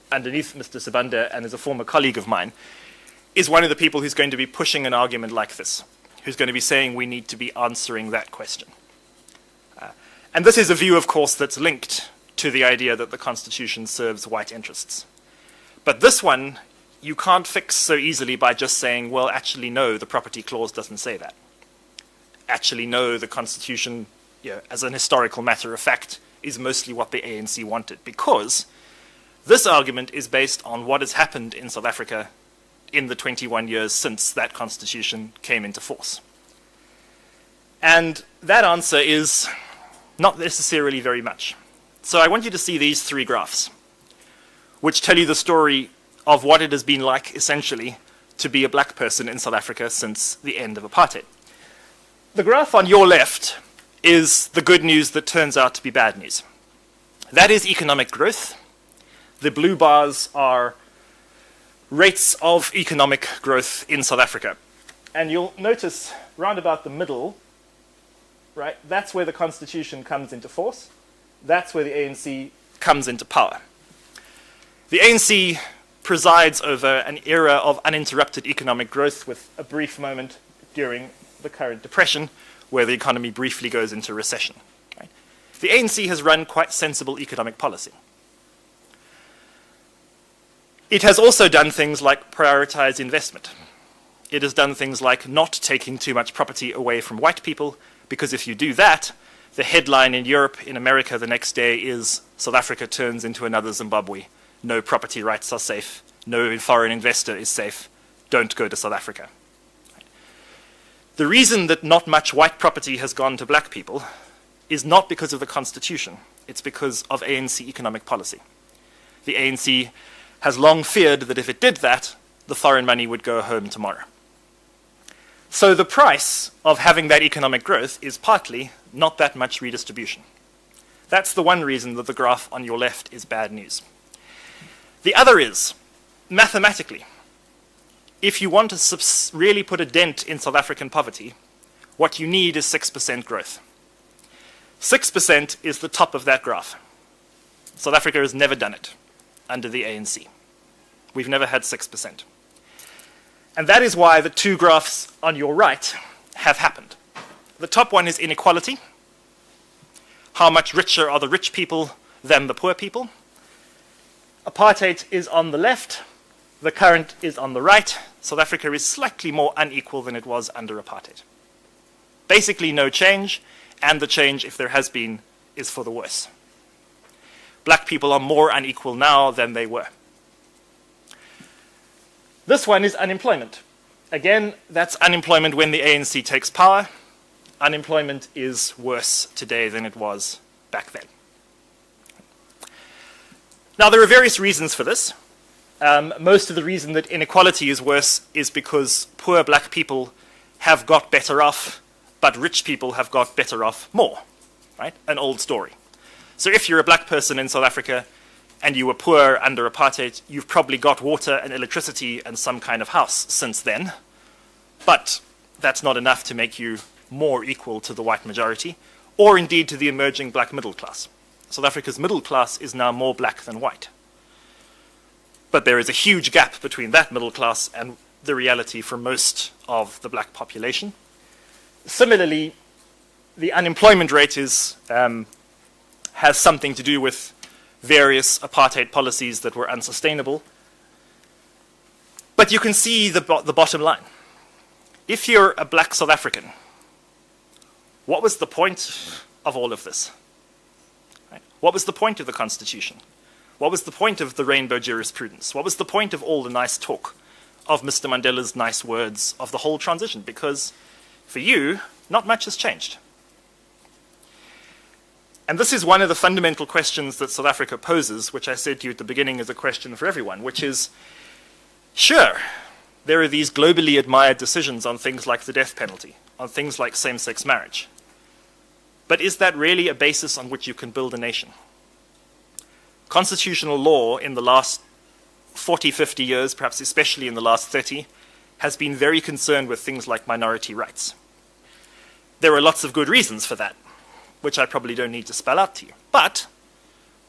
Sebanda and is a former colleague of mine, is one of the people who's going to be pushing an argument like this, who's going to be saying we need to be answering that question. And this is a view, of course, that's linked to the idea that the Constitution serves white interests. But this one, you can't fix so easily by just saying, well, actually, no, the property clause doesn't say that. Actually, no, the Constitution, as an historical matter of fact, is mostly what the ANC wanted, because this argument is based on what has happened in South Africa in the 21 years since that Constitution came into force. And that answer is not necessarily very much. So I want you to see these three graphs, which tell you the story of what it has been like, essentially, to be a black person in South Africa since the end of apartheid. The graph on your left is the good news that turns out to be bad news. That is economic growth. The blue bars are rates of economic growth in South Africa. And you'll notice round about the middle, right, that's where the Constitution comes into force. That's where the ANC comes into power. The ANC presides over an era of uninterrupted economic growth with a brief moment during the current depression where the economy briefly goes into recession. Right? The ANC has run quite sensible economic policy. It has also done things like prioritize investment. It has done things like not taking too much property away from white people, because if you do that, the headline in Europe, in America the next day is South Africa turns into another Zimbabwe. No property rights are safe. No foreign investor is safe. Don't go to South Africa. The reason that not much white property has gone to black people is not because of the Constitution. It's because of ANC economic policy. The ANC has long feared that if it did that, the foreign money would go home tomorrow. So the price of having that economic growth is partly not that much redistribution. That's the one reason that the graph on your left is bad news. The other is, mathematically, if you want to really put a dent in South African poverty, what you need is 6% growth. 6% is the top of that graph. South Africa has never done it under the ANC. We've never had 6%. And that is why the two graphs on your right have happened. The top one is inequality. How much richer are the rich people than the poor people? Apartheid is on the left. The current is on the right. South Africa is slightly more unequal than it was under apartheid. Basically no change, and the change, if there has been, is for the worse. Black people are more unequal now than they were. This one is unemployment. Again, that's unemployment when the ANC takes power. Unemployment is worse today than it was back then. Now, there are various reasons for this. Most of the reason that inequality is worse is because poor black people have got better off, but rich people have got better off more, right? An old story. So if you're a black person in South Africa and you were poor under apartheid, you've probably got water and electricity and some kind of house since then, but that's not enough to make you more equal to the white majority, or indeed to the emerging black middle class. South Africa's middle class is now more black than white. But there is a huge gap between that middle class and the reality for most of the black population. Similarly, the unemployment rate has something to do with various apartheid policies that were unsustainable. But you can see the bottom line. If you're a black South African, what was the point of all of this? Right? What was the point of the Constitution? What was the point of the rainbow jurisprudence? What was the point of all the nice talk, of Mr. Mandela's nice words, of the whole transition? Because for you, not much has changed. And this is one of the fundamental questions that South Africa poses, which I said to you at the beginning is a question for everyone, which is, sure, there are these globally admired decisions on things like the death penalty, on things like same-sex marriage. But is that really a basis on which you can build a nation? Constitutional law in the last 40, 50 years, perhaps especially in the last 30, has been very concerned with things like minority rights. There are lots of good reasons for that, which I probably don't need to spell out to you. But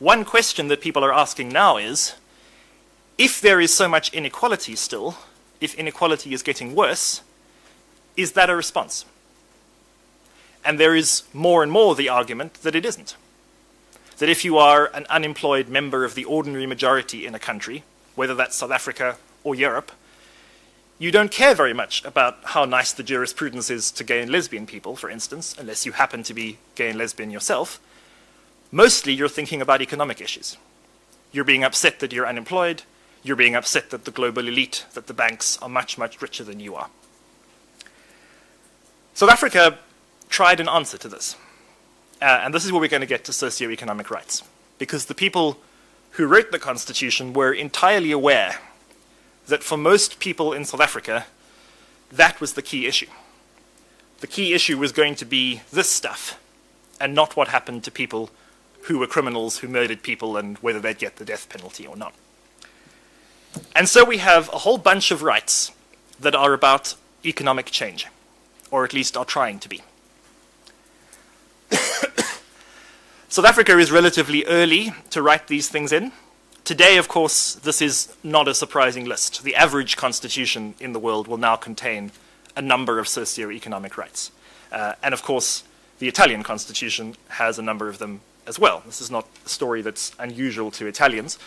one question that people are asking now is, if there is so much inequality still, if inequality is getting worse, is that a response? And there is more and more the argument that it isn't. That if you are an unemployed member of the ordinary majority in a country, whether that's South Africa or Europe, you don't care very much about how nice the jurisprudence is to gay and lesbian people, for instance, unless you happen to be gay and lesbian yourself. Mostly you're thinking about economic issues. You're being upset that you're unemployed. You're being upset that the global elite, that the banks are much, much richer than you are. South Africa tried an answer to this. And this is where we're going to get to socioeconomic rights. Because the people who wrote the Constitution were entirely aware that for most people in South Africa, that was the key issue. The key issue was going to be this stuff, and not what happened to people who were criminals, who murdered people, and whether they'd get the death penalty or not. And so we have a whole bunch of rights that are about economic change, or at least are trying to be. South Africa is relatively early to write these things in. Today, of course, this is not a surprising list. The average constitution in the world will now contain a number of socio-economic rights. And of course, the Italian constitution has a number of them as well. This is not a story that's unusual to Italians,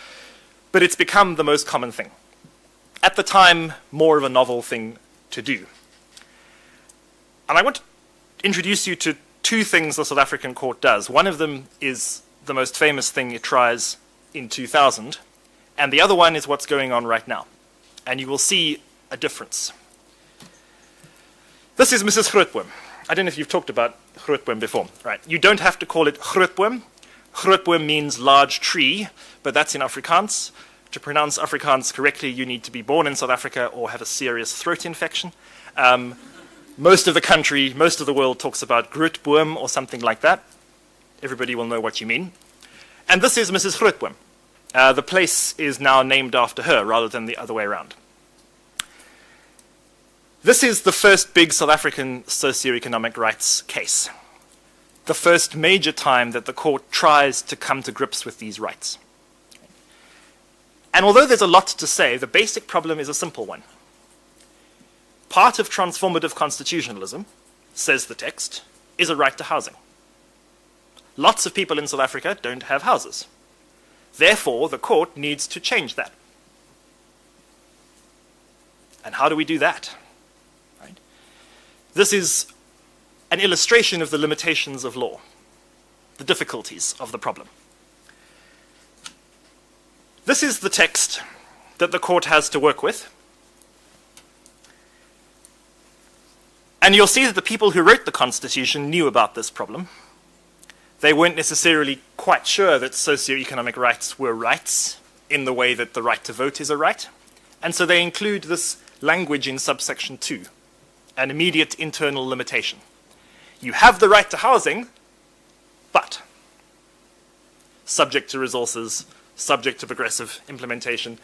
but it's become the most common thing. At the time, more of a novel thing to do. And I want to introduce you to two things the South African court does. One of them is the most famous thing it tries in 2000, and the other one is what's going on right now. And you will see a difference. This is Mrs. Grootboom. I don't know if you've talked about Grootboom before. Right. You don't have to call it Grootboom. Grootboom means large tree, but that's in Afrikaans. To pronounce Afrikaans correctly, you need to be born in South Africa or have a serious throat infection. Most of the country, most of the world talks about Grootboom or something like that. Everybody will know what you mean. And this is Mrs. Grootboom. The place is now named after her rather than the other way around. This is the first big South African socio-economic rights case. The first major time that the court tries to come to grips with these rights. And although there's a lot to say, the basic problem is a simple one. Part of transformative constitutionalism, says the text, is a right to housing. Lots of people in South Africa don't have houses. Therefore, the court needs to change that. And how do we do that? Right? This is an illustration of the limitations of law, the difficulties of the problem. This is the text that the court has to work with. And you'll see that the people who wrote the Constitution knew about this problem. They weren't necessarily quite sure that socio-economic rights were rights in the way that the right to vote is a right. And so they include this language in subsection 2, an immediate internal limitation. You have the right to housing, but subject to resources, subject to progressive implementation,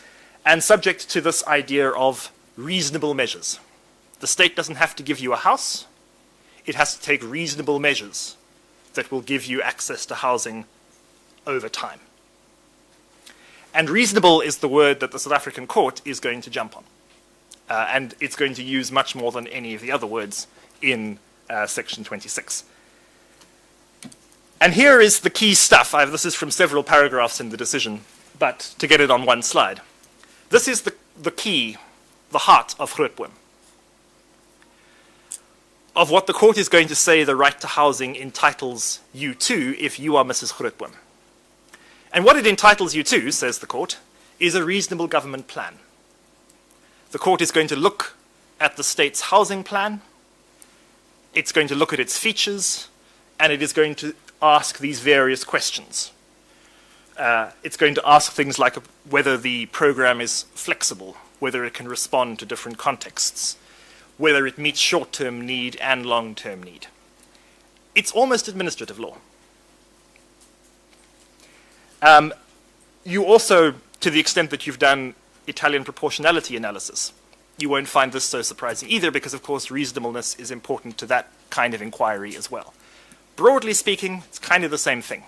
and subject to this idea of reasonable measures. The state doesn't have to give you a house. It has to take reasonable measures that will give you access to housing over time. And reasonable is the word that the South African court is going to jump on. And it's going to use much more than any of the other words in section 26. And here is the key stuff. This is from several paragraphs in the decision, but to get it on one slide. This is the key, the heart of Grootboom. Of what the court is going to say the right to housing entitles you to if you are Mrs. Grootboom. And what it entitles you to, says the court, is a reasonable government plan. The court is going to look at the state's housing plan, it's going to look at its features, and it is going to ask these various questions. It's going to ask things like whether the program is flexible, whether it can respond to different contexts, whether it meets short-term need and long-term need. It's almost administrative law. You also, to the extent that you've done Italian proportionality analysis, you won't find this so surprising either because, of course, reasonableness is important to that kind of inquiry as well. Broadly speaking, it's kind of the same thing,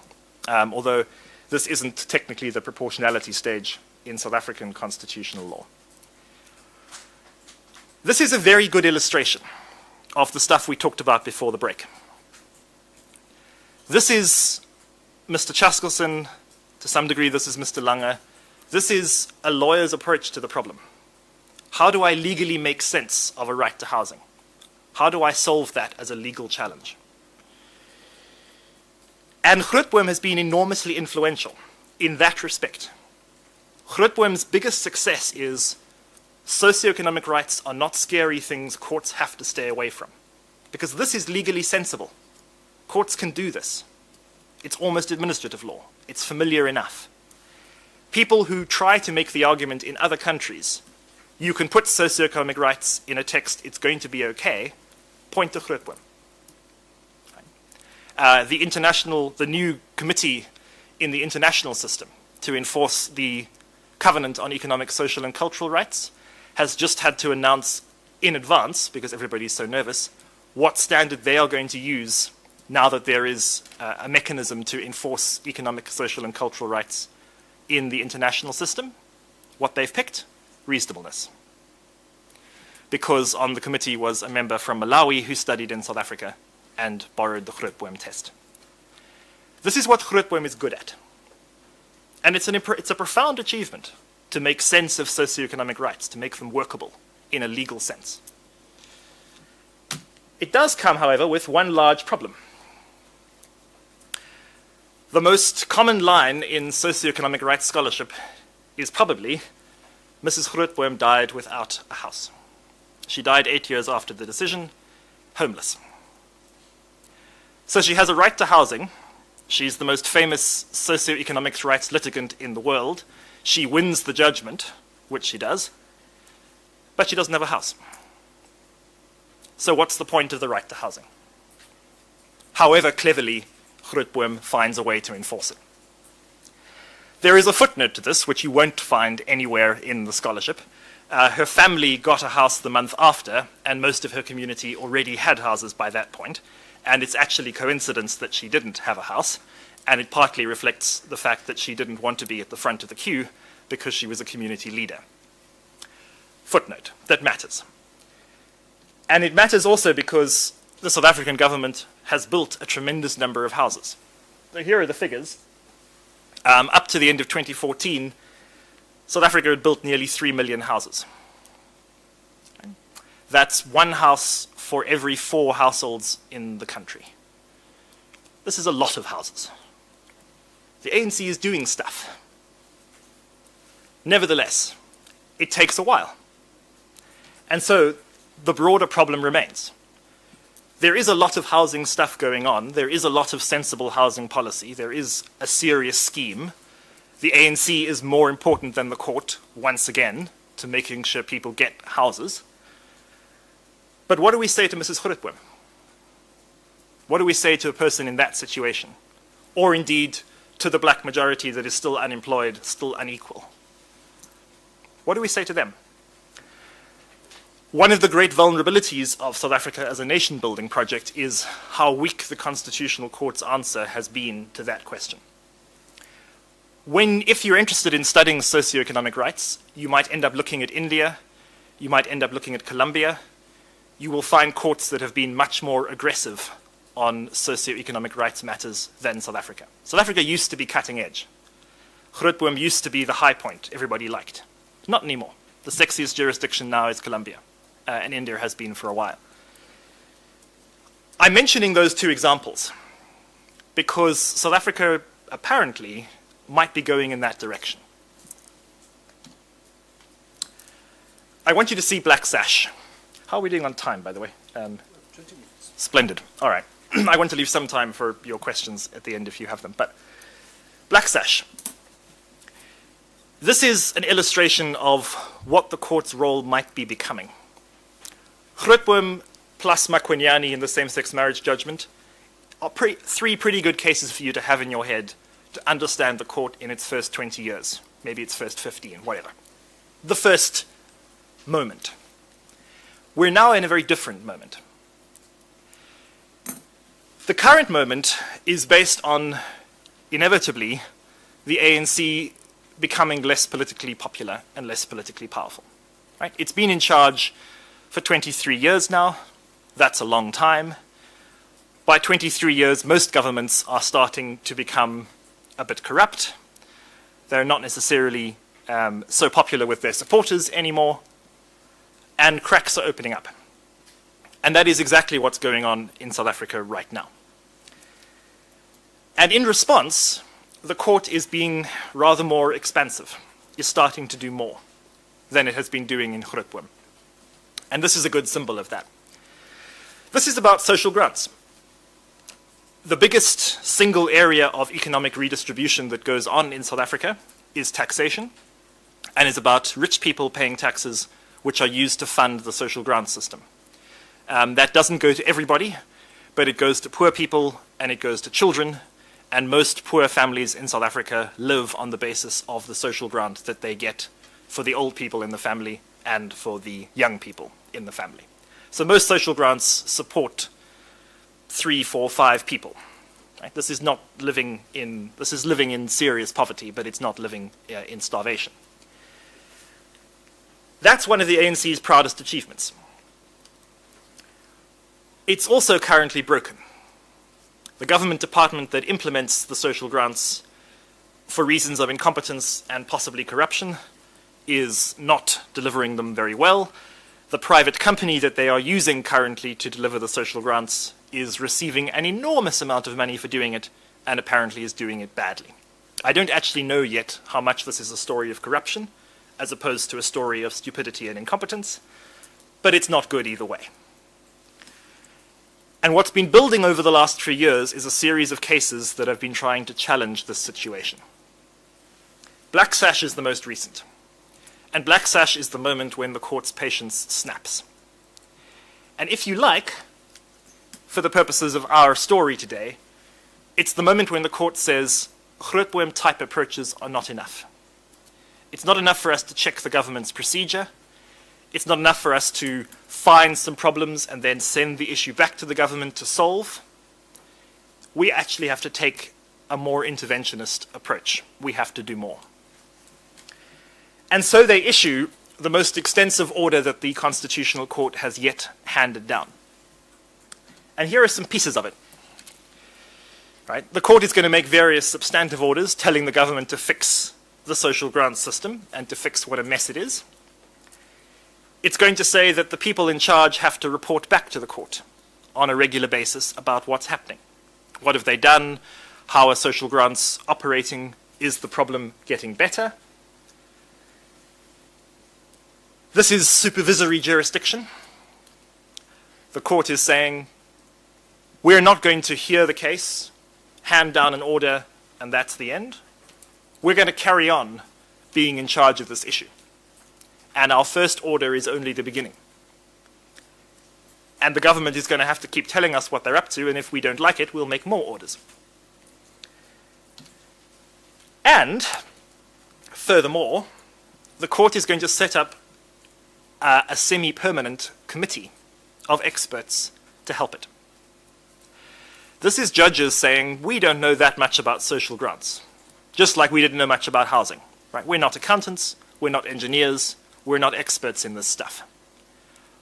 although this isn't technically the proportionality stage in South African constitutional law. This is a very good illustration of the stuff we talked about before the break. This is Mr. Chaskelson, to some degree this is Mr. Lange. This is a lawyer's approach to the problem. How do I legally make sense of a right to housing? How do I solve that as a legal challenge? And Grootboom has been enormously influential in that respect. Grootboom's biggest success is socioeconomic rights are not scary things courts have to stay away from. Because this is legally sensible. Courts can do this. It's almost administrative law. It's familiar enough. People who try to make the argument in other countries, you can put socioeconomic rights in a text, it's going to be okay, point to Grootboom. The new committee in the international system to enforce the Covenant on Economic, Social and Cultural Rights has just had to announce in advance, because everybody's so nervous, what standard they are going to use now that there is a mechanism to enforce economic, social and cultural rights in the international system. What they've picked? Reasonableness. Because on the committee was a member from Malawi who studied in South Africa and borrowed the Grootboom test. This is what Grootboom is good at. And it's a profound achievement to make sense of socioeconomic rights, to make them workable in a legal sense. It does come, however, with one large problem. The most common line in socioeconomic rights scholarship is probably, Mrs. Grootboom died without a house. She died 8 years after the decision, homeless. So she has a right to housing. She's the most famous socioeconomic rights litigant in the world. She wins the judgment, which she does, but she doesn't have a house. So what's the point of the right to housing? However cleverly Grootboom finds a way to enforce it. There is a footnote to this, which you won't find anywhere in the scholarship. Her family got a house the month after, and most of her community already had houses by that point, and it's actually coincidence that she didn't have a house, and it partly reflects the fact that she didn't want to be at the front of the queue because she was a community leader. Footnote, that matters. And it matters also because the South African government has built a tremendous number of houses. So here are the figures. Up to the end of 2014, South Africa had built nearly 3 million houses. That's one house for every 4 households in the country. This is a lot of houses. The ANC is doing stuff. Nevertheless, it takes a while. And so the broader problem remains. There is a lot of housing stuff going on. There is a lot of sensible housing policy. There is a serious scheme. The ANC is more important than the court, once again, to making sure people get houses. But what do we say to Mrs. Grootboom? What do we say to a person in that situation? Or indeed, to the black majority that is still unemployed, still unequal? What do we say to them? One of the great vulnerabilities of South Africa as a nation-building project is how weak the Constitutional Court's answer has been to that question. If you're interested in studying socioeconomic rights, you might end up looking at India, you might end up looking at Colombia. You will find courts that have been much more aggressive on socioeconomic rights matters than South Africa. South Africa used to be cutting edge. Grootboom used to be the high point everybody liked. Not anymore. The sexiest jurisdiction now is Colombia. And India has been for a while. I'm mentioning those 2 examples because South Africa apparently might be going in that direction. I want you to see Black Sash. How are we doing on time, by the way? 20 minutes. Splendid. All right. I want to leave some time for your questions at the end if you have them. But Black Sash. This is an illustration of what the court's role might be becoming. Grootboom plus Makwenyane in the same-sex marriage judgment are 3 pretty good cases for you to have in your head to understand the court in its first 20 years, maybe its first 15, whatever. The first moment. We're now in a very different moment. The current moment is based on, inevitably, the ANC becoming less politically popular and less politically powerful. Right? It's been in charge for 23 years now. That's a long time. By 23 years, most governments are starting to become a bit corrupt. They're not necessarily so popular with their supporters anymore, and cracks are opening up. And that is exactly what's going on in South Africa right now. And in response, the court is being rather more expansive, is starting to do more than it has been doing in Grootboom. And this is a good symbol of that. This is about social grants. The biggest single area of economic redistribution that goes on in South Africa is taxation, and is about rich people paying taxes which are used to fund the social grant system. That doesn't go to everybody, but it goes to poor people and it goes to children, and most poor families in South Africa live on the basis of the social grant that they get for the old people in the family and for the young people in the family. So most social grants support 3, 4, 5 people. Right? This is living in serious poverty, but it's not living in starvation. That's one of the ANC's proudest achievements. It's also currently broken. The government department that implements the social grants for reasons of incompetence and possibly corruption is not delivering them very well. The private company that they are using currently to deliver the social grants is receiving an enormous amount of money for doing it, and apparently is doing it badly. I don't actually know yet how much this is a story of corruption, as opposed to a story of stupidity and incompetence, but it's not good either way. And what's been building over the last 3 years is a series of cases that have been trying to challenge this situation. Black Sash is the most recent. And Black Sash is the moment when the court's patience snaps. And if you like, for the purposes of our story today, it's the moment when the court says, grootboom type approaches are not enough. It's not enough for us to check the government's procedure. It's not enough for us to find some problems and then send the issue back to the government to solve. We actually have to take a more interventionist approach. We have to do more. And so they issue the most extensive order that the Constitutional Court has yet handed down. And here are some pieces of it. Right? The court is going to make various substantive orders telling the government to fix the social grant system and to fix what a mess it is. It's going to say that the people in charge have to report back to the court on a regular basis about what's happening. What have they done? How are social grants operating? Is the problem getting better? This is supervisory jurisdiction. The court is saying, we're not going to hear the case, hand down an order, and that's the end. We're going to carry on being in charge of this issue. And our first order is only the beginning. And the government is going to have to keep telling us what they're up to, and if we don't like it, we'll make more orders. And, furthermore, the court is going to set up a semi-permanent committee of experts to help it. This is judges saying, we don't know that much about social grants, just like we didn't know much about housing. Right? We're not accountants, we're not engineers, we're not experts in this stuff.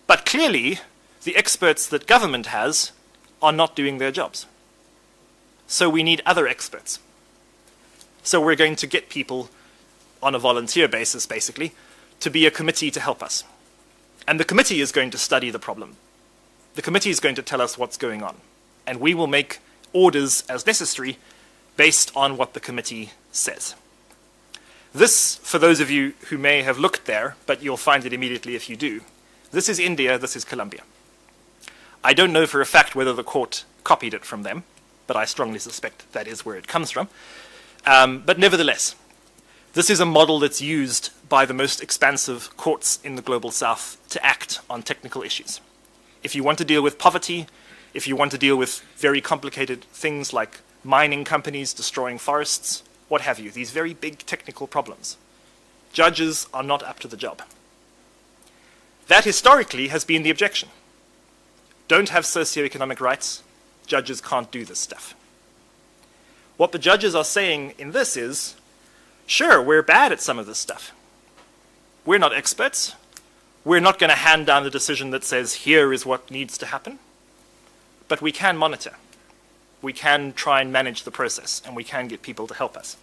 But clearly, the experts that government has are not doing their jobs. So we need other experts. So we're going to get people on a volunteer basis, basically, to be a committee to help us. And the committee is going to study the problem. The committee is going to tell us what's going on. And we will make orders as necessary based on what the committee says. This, for those of you who may have looked there, but you'll find it immediately if you do, this is India, this is Colombia. I don't know for a fact whether the court copied it from them, but I strongly suspect that is where it comes from. But nevertheless, this is a model that's used by the most expansive courts in the global south to act on technical issues. If you want to deal with poverty, if you want to deal with very complicated things like mining companies destroying forests, what have you, these very big technical problems, judges are not up to the job. That historically has been the objection. Don't have socioeconomic rights, judges can't do this stuff. What the judges are saying in this is, sure, we're bad at some of this stuff. We're not experts. We're not going to hand down the decision that says here is what needs to happen. But we can monitor. We can try and manage the process, and we can get people to help us.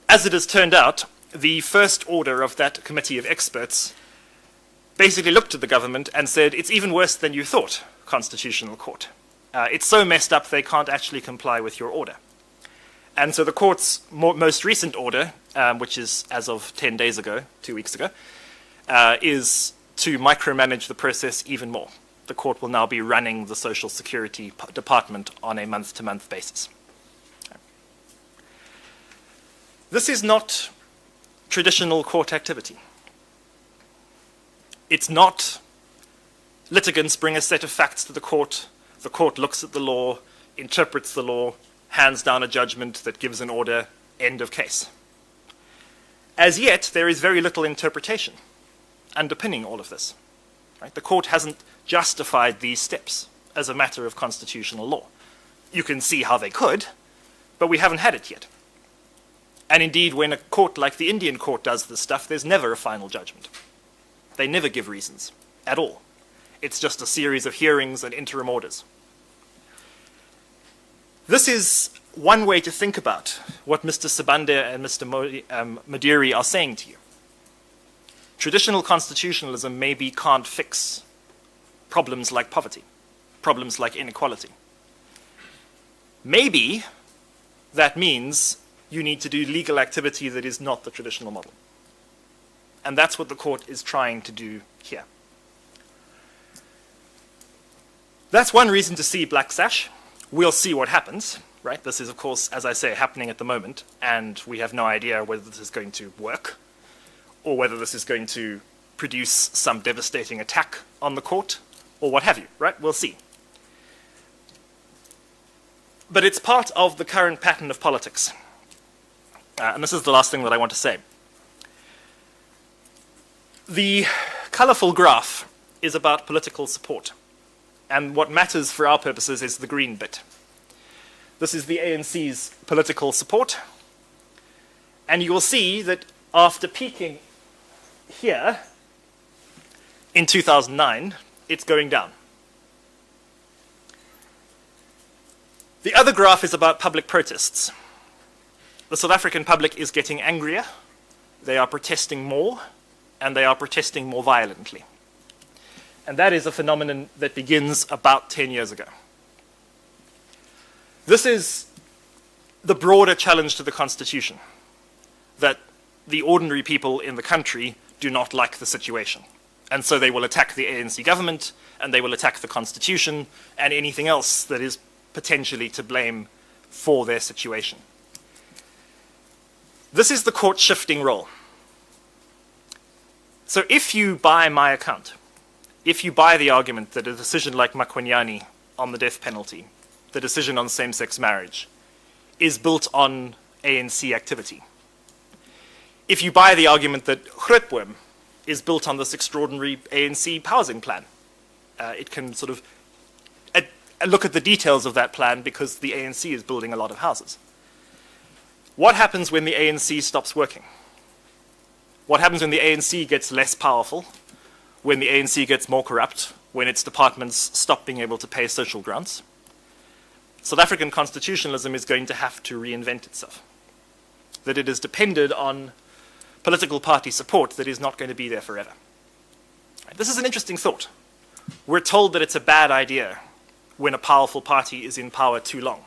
As it has turned out, the first order of that committee of experts basically looked at the government and said, it's even worse than you thought, Constitutional Court. It's so messed up they can't actually comply with your order. And so the court's most recent order, which is as of 10 days ago, 2 weeks ago, is to micromanage the process even more. The court will now be running the Social Security Department on a month-to-month basis. This is not traditional court activity. It's not litigants bring a set of facts to the court looks at the law, interprets the law, hands down a judgment that gives an order, end of case. As yet, there is very little interpretation underpinning all of this. Right? The court hasn't justified these steps as a matter of constitutional law. You can see how they could, but we haven't had it yet. And indeed, when a court like the Indian court does this stuff, there's never a final judgment. They never give reasons at all. It's just a series of hearings and interim orders. This is one way to think about what Mr. Sibande and Mr. Madiri are saying to you. Traditional constitutionalism maybe can't fix problems like poverty, problems like inequality. Maybe that means you need to do legal activity that is not the traditional model. And that's what the court is trying to do here. That's one reason to see Black Sash. We'll see what happens, right? This is, of course, as I say, happening at the moment, and we have no idea whether this is going to work or whether this is going to produce some devastating attack on the court or what have you, right? We'll see. But it's part of the current pattern of politics. And this is the last thing that I want to say. The colorful graph is about political support. And what matters for our purposes is the green bit. This is the ANC's political support. And you will see that after peaking here in 2009, it's going down. The other graph is about public protests. The South African public is getting angrier, they are protesting more, and they are protesting more violently. And that is a phenomenon that begins about 10 years ago. This is the broader challenge to the Constitution, that the ordinary people in the country do not like the situation. And so they will attack the ANC government, and they will attack the Constitution, and anything else that is potentially to blame for their situation. This is the court shifting role. So if you buy my account, if you buy the argument that a decision like Makwanyane on the death penalty, the decision on same-sex marriage, is built on ANC activity, if you buy the argument that Grootboom is built on this extraordinary ANC housing plan, it can sort of look at the details of that plan because the ANC is building a lot of houses. What happens when the ANC stops working? What happens when the ANC gets less powerful, when the ANC gets more corrupt, when its departments stop being able to pay social grants? South African constitutionalism is going to have to reinvent itself. That it is dependent on political party support that is not going to be there forever. This is an interesting thought. We're told that it's a bad idea when a powerful party is in power too long.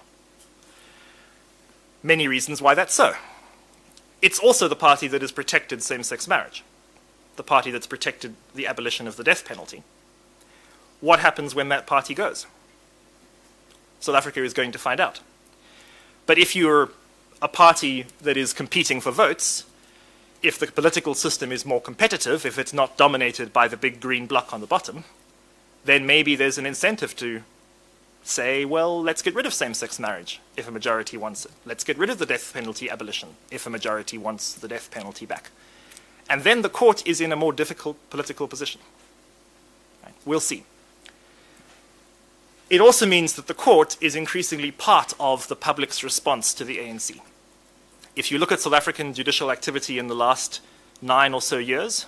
Many reasons why that's so. It's also the party that has protected same-sex marriage, the party that's protected the abolition of the death penalty. What happens when that party goes? South Africa is going to find out. But if you're a party that is competing for votes, if the political system is more competitive, if it's not dominated by the big green bloc on the bottom, then maybe there's an incentive to say, well, let's get rid of same-sex marriage if a majority wants it. Let's get rid of the death penalty abolition if a majority wants the death penalty back. And then the court is in a more difficult political position. Right? We'll see. It also means that the court is increasingly part of the public's response to the ANC. If you look at South African judicial activity in the last 9 or so years,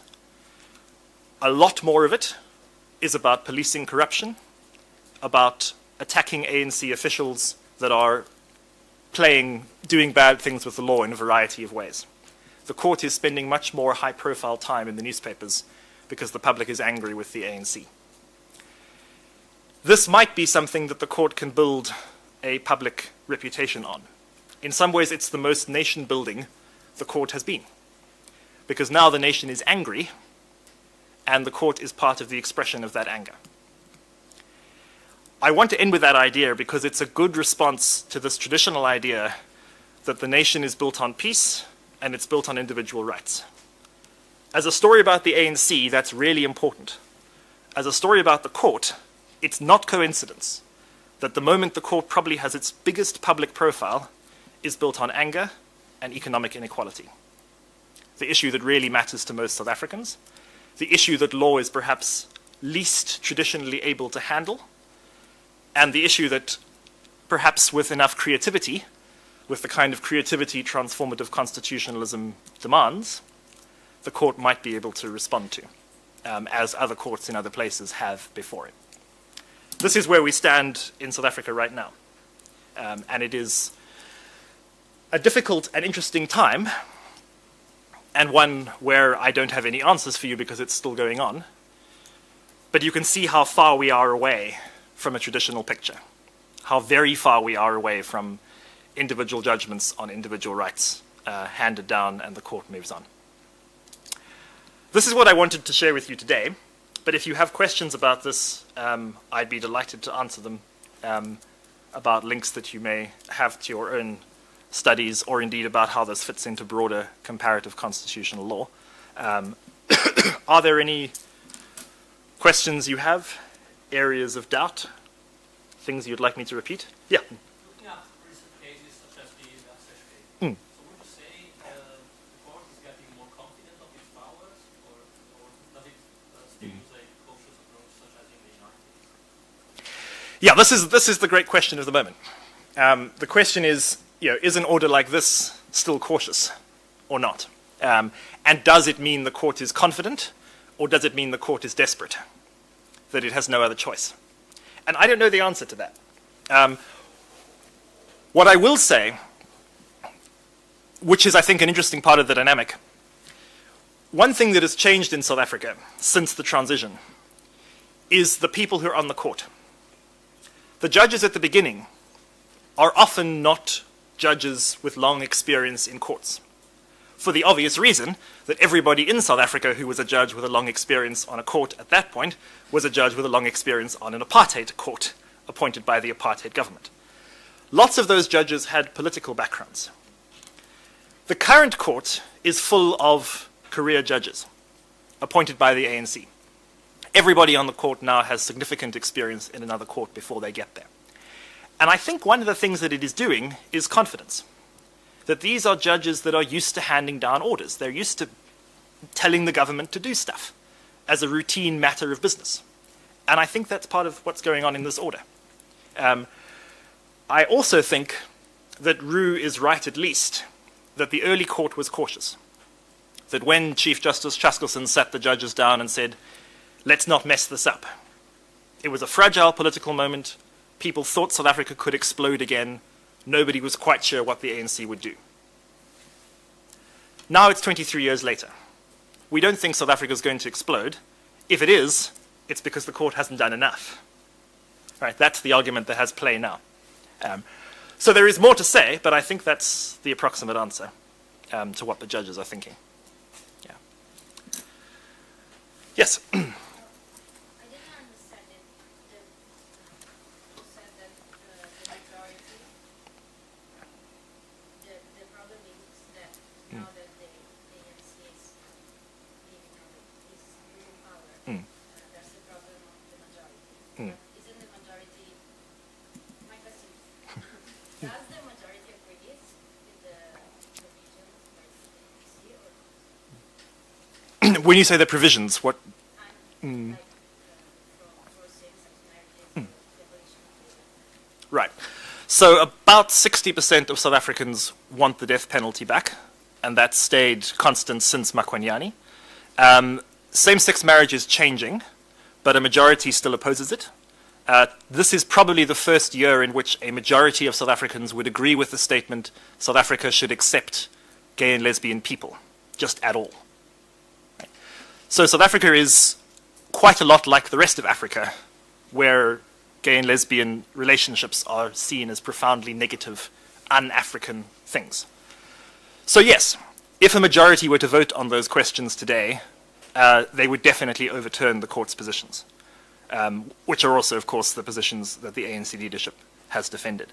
a lot more of it is about policing corruption, about attacking ANC officials that are doing bad things with the law in a variety of ways. The court is spending much more high-profile time in the newspapers because the public is angry with the ANC. This might be something that the court can build a public reputation on. In some ways, it's the most nation-building the court has been, because now the nation is angry, and the court is part of the expression of that anger. I want to end with that idea because it's a good response to this traditional idea that the nation is built on peace and it's built on individual rights. As a story about the ANC, that's really important. As a story about the court, it's not coincidence that the moment the court probably has its biggest public profile is built on anger and economic inequality. The issue that really matters to most South Africans, the issue that law is perhaps least traditionally able to handle, and the issue that perhaps with enough creativity, with the kind of creativity transformative constitutionalism demands, the court might be able to respond to, as other courts in other places have before it. This is where we stand in South Africa right now. And it is a difficult and interesting time, and one where I don't have any answers for you because it's still going on. But you can see how far we are away from a traditional picture, how very far we are away from individual judgments on individual rights handed down and the court moves on. This is what I wanted to share with you today. But if you have questions about this, I'd be delighted to answer them about links that you may have to your own studies, or indeed about how this fits into broader comparative constitutional law. Are there any questions you have? Areas of doubt? Things you'd like me to repeat? Yeah. Looking at recent cases such as the Access case, Mm. so would you say the court is getting more confident of its powers, or does it still use a cautious approach such as in the United States? Yeah, this is the great question of the moment. The question is, is an order like this still cautious or not? And does it mean the court is confident, or does it mean the court is desperate, that it has no other choice? And I don't know the answer to that. What I will say, which is I think an interesting part of the dynamic, one thing that has changed in South Africa since the transition is the people who are on the court. The judges at the beginning are often not judges with long experience in courts, for the obvious reason that everybody in South Africa who was a judge with a long experience on a court at that point was a judge with a long experience on an apartheid court appointed by the apartheid government. Lots of those judges had political backgrounds. The current court is full of career judges appointed by the ANC. Everybody on the court now has significant experience in another court before they get there. And I think one of the things that it is doing is confidence. That these are judges that are used to handing down orders. They're used to telling the government to do stuff as a routine matter of business. And I think that's part of what's going on in this order. I also think that Roux is right, at least, that the early court was cautious. That when Chief Justice Chaskelson sat the judges down and said, let's not mess this up, it was a fragile political moment. People thought South Africa could explode again. Nobody was quite sure what the ANC would do. Now it's 23 years later. We don't think South Africa is going to explode. If it is, it's because the court hasn't done enough. Right? That's the argument that has play now. So there is more to say, but I think that's the approximate answer to what the judges are thinking. Yeah. Yes? I didn't understand it. You said that the majority, the problem is that now that the ANC is losing power, that's the problem of the majority. But isn't the majority, my question is, does the majority agree with the provisions by the ANC, or When you say the provisions, what? like for same-sex marriage, the abolition of the Right. So about 60% of South Africans want the death penalty back, and that's stayed constant since Makwanyane. Same-sex marriage is changing, but a majority still opposes it. This is probably the first year in which a majority of South Africans would agree with the statement South Africa should accept gay and lesbian people, just at all. Right. So South Africa is quite a lot like the rest of Africa, where gay and lesbian relationships are seen as profoundly negative, un-African things. So yes, if a majority were to vote on those questions today, they would definitely overturn the court's positions, which are also, of course, the positions that the ANC leadership has defended.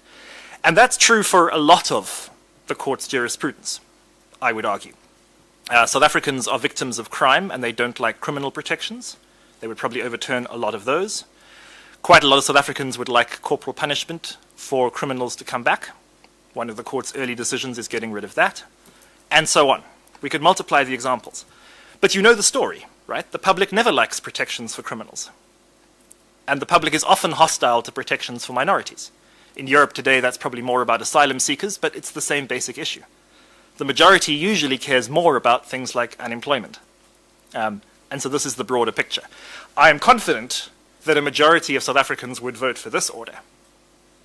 And that's true for a lot of the court's jurisprudence, I would argue. South Africans are victims of crime, and they don't like criminal protections. They would probably overturn a lot of those. Quite a lot of South Africans would like corporal punishment for criminals to come back. One of the court's early decisions is getting rid of that, and so on. We could multiply the examples. But you know the story, right? The public never likes protections for criminals. And the public is often hostile to protections for minorities. In Europe today, that's probably more about asylum seekers, but it's the same basic issue. The majority usually cares more about things like unemployment. And so this is the broader picture. I am confident that a majority of South Africans would vote for this order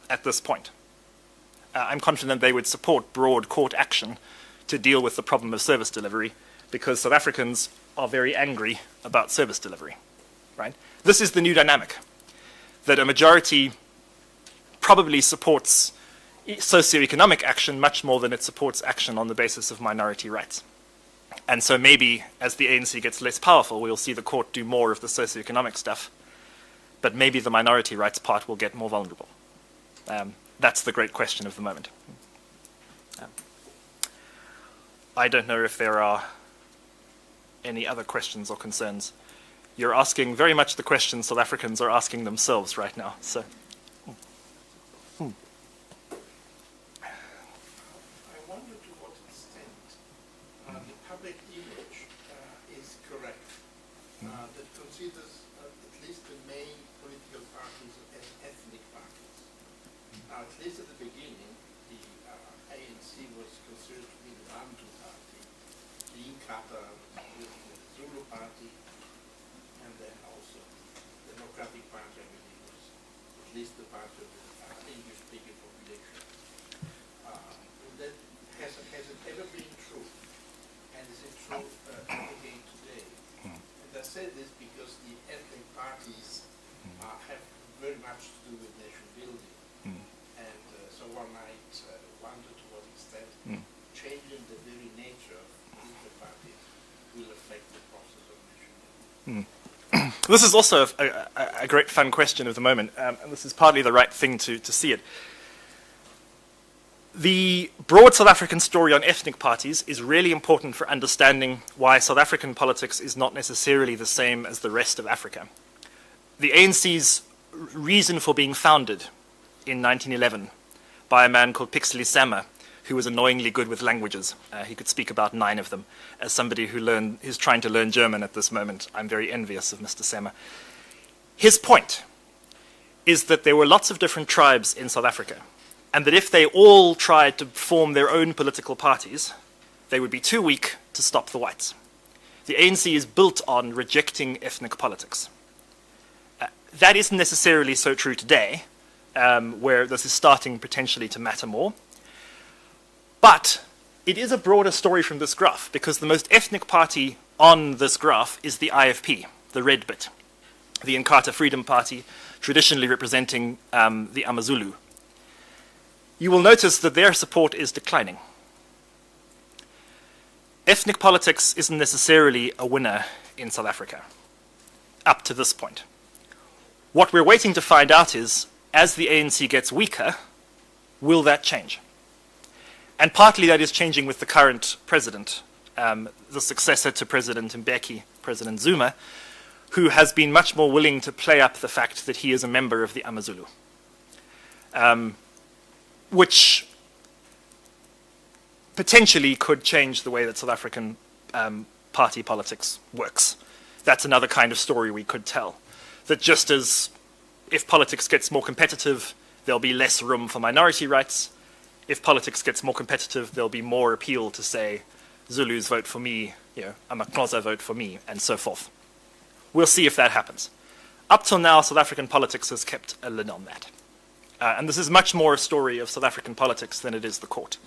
at this point. I'm confident they would support broad court action to deal with the problem of service delivery, because South Africans are very angry about service delivery. Right? This is the new dynamic, that a majority probably supports socioeconomic action much more than it supports action on the basis of minority rights. And so maybe as the ANC gets less powerful, we'll see the court do more of the socioeconomic stuff, but maybe the minority rights part will get more vulnerable. That's the great question of the moment. I don't know if there are any other questions or concerns. You're asking very much the questions South Africans are asking themselves right now. So, I wonder to what extent the public image is correct that considers at least the main political parties as ethnic parties. Now, at least at the beginning, the ANC was considered to be the Bantu party, the Inkatha, the Zulu party, and then also the Democratic Party, I believe, was at least the party of the English-speaking population. That has it ever been true? And is it true again today? And I say this because the ethnic parties have very much to do with nation building. And so one might wonder to what extent changing the very nature of political parties will affect the process of nation building. this is also a great fun question of the moment, and this is partly the right thing to see it. The broad South African story on ethnic parties is really important for understanding why South African politics is not necessarily the same as the rest of Africa. The ANC's reason for being founded in 1911 by a man called Pixley Sammer, who was annoyingly good with languages. He could speak about 9 of them. As somebody who is trying to learn German at this moment, I'm very envious of Mr. Sammer. His point is that there were lots of different tribes in South Africa, and that if they all tried to form their own political parties, they would be too weak to stop the whites. The ANC is built on rejecting ethnic politics. That isn't necessarily so true today, where this is starting potentially to matter more. But it is a broader story from this graph, because the most ethnic party on this graph is the IFP, the red bit, the Inkatha Freedom Party, traditionally representing the AmaZulu. You will notice that their support is declining. Ethnic politics isn't necessarily a winner in South Africa, up to this point. What we're waiting to find out is, as the ANC gets weaker, will that change? And partly that is changing with the current president, the successor to President Mbeki, President Zuma, who has been much more willing to play up the fact that he is a member of the AmaZulu, which potentially could change the way that South African party politics works. That's another kind of story we could tell. That just as if politics gets more competitive, there'll be less room for minority rights. If politics gets more competitive, there'll be more appeal to say, Zulus vote for me, Amaxhosa vote for me, and so forth. We'll see if that happens. Up till now, South African politics has kept a lid on that. And this is much more a story of South African politics than it is the court.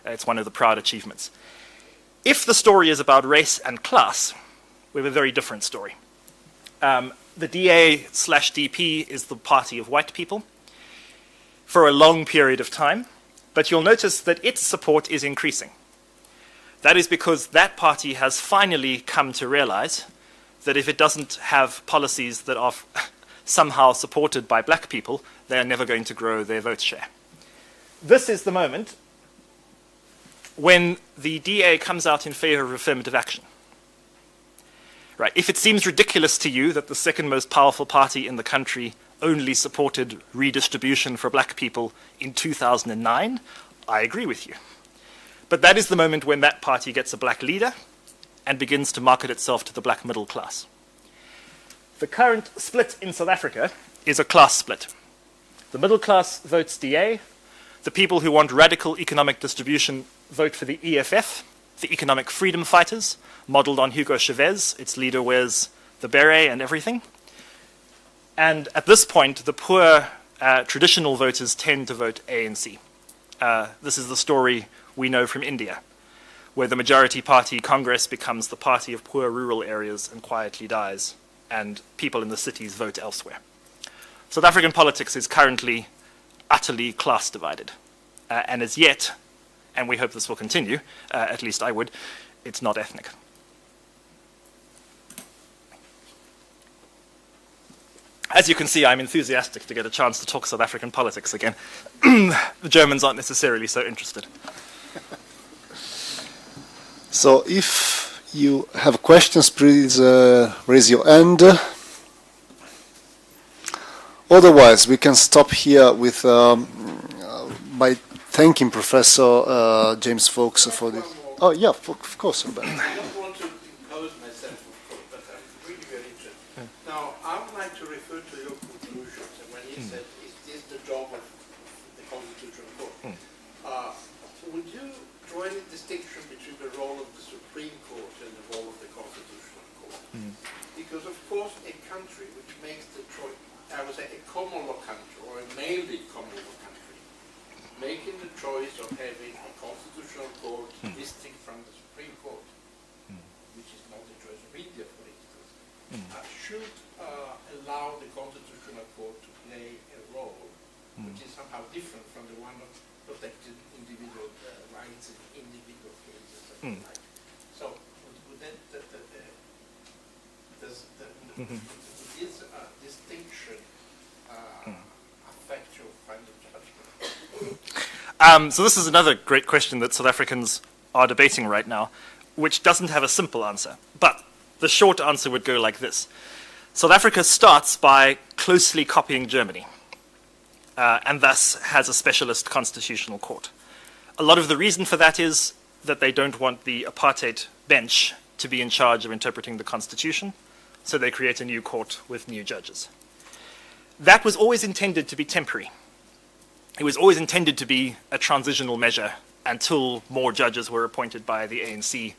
It's one of the proud achievements. If the story is about race and class, we have a very different story. The DA/DP is the party of white people for a long period of time, but you'll notice that its support is increasing. That is because that party has finally come to realize that if it doesn't have policies that are somehow supported by black people, they are never going to grow their vote share. This is the moment when the DA comes out in favor of affirmative action. Right. If it seems ridiculous to you that the second most powerful party in the country only supported redistribution for black people in 2009, I agree with you. But that is the moment when that party gets a black leader and begins to market itself to the black middle class. The current split in South Africa is a class split. The middle class votes DA. The people who want radical economic distribution vote for the EFF, the Economic Freedom Fighters, modeled on Hugo Chavez. Its leader wears the beret and everything. And at this point, the poor traditional voters tend to vote ANC. This is the story we know from India, where the majority party, Congress, becomes the party of poor rural areas and quietly dies, and people in the cities vote elsewhere. South African politics is currently utterly class divided, and as yet, and we hope this will continue, at least I would, It's not ethnic. As you can see, I'm enthusiastic to get a chance to talk South African politics again. The Germans aren't necessarily so interested. So if you have questions, please raise your hand. Otherwise, we can stop here with by thanking Professor James Fawkes for this. Oh, yeah, of course. I don't want to impose myself, of course, but I'm really very interested. Now, I would like to refer to your conclusions, and when you said, is this the job of the Constitutional Court? Would you draw any distinction between the role of the Supreme Court and the role of the Constitutional Court? Because, of course, a country which makes the choice, I would say a common law country, or a mainly common law country, making the choice of having a Constitutional Court distinct from the Supreme Court, which is not the choice of India, for instance, should allow the Constitutional Court to play a role which is somehow different from the one of protecting individual rights in individual cases. And like. So, would that does this distinction affect your final judgment? So this is another great question that South Africans are debating right now, which doesn't have a simple answer. But the short answer would go like this. South Africa starts by closely copying Germany, and thus has a specialist constitutional court. A lot of the reason for that is that they don't want the apartheid bench to be in charge of interpreting the constitution, so they create a new court with new judges. That was always intended to be temporary. It was always intended to be a transitional measure until more judges were appointed by the ANC.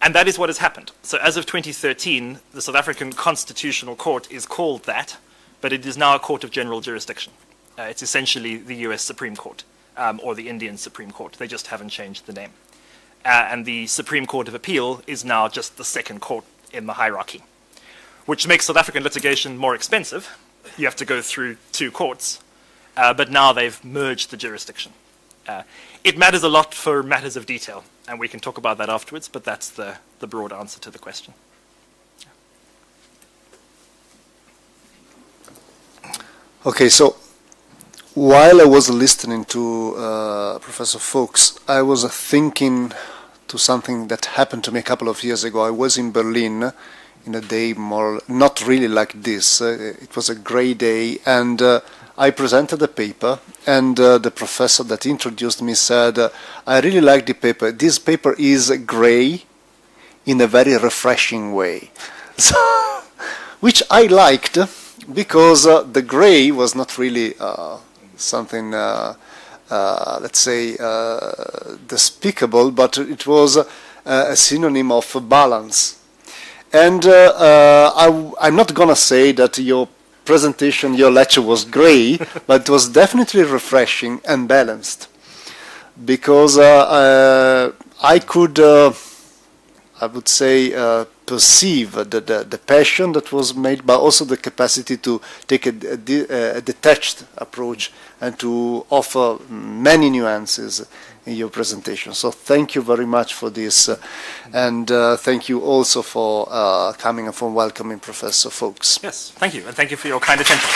And that is what has happened. So as of 2013, the South African Constitutional Court is called that, but it is now a court of general jurisdiction. It's essentially the US Supreme Court, or the Indian Supreme Court. They just haven't changed the name. And the Supreme Court of Appeal is now just the second court in the hierarchy, which makes South African litigation more expensive. You have to go through two courts, but now they've merged the jurisdiction. It matters a lot for matters of detail, and we can talk about that afterwards, but that's the broad answer to the question. Okay, so while I was listening to Professor Fawkes, I was thinking to something that happened to me a couple of years ago. I was in Berlin in a day not really like this. It was a grey day, and I presented a paper, and the professor that introduced me said, I really like the paper. This paper is grey in a very refreshing way. So, which I liked, because the grey was not really something, let's say, despicable, but it was a synonym of balance. And I'm not going to say that your presentation, your lecture was grey, but it was definitely refreshing and balanced, because I could, I would say, perceive the passion that was made, but also the capacity to take a detached approach and to offer many nuances in your presentation. So thank you very much for this, and thank you also for coming and for welcoming Professor Fawkes. Yes, thank you, and thank you for your kind attention.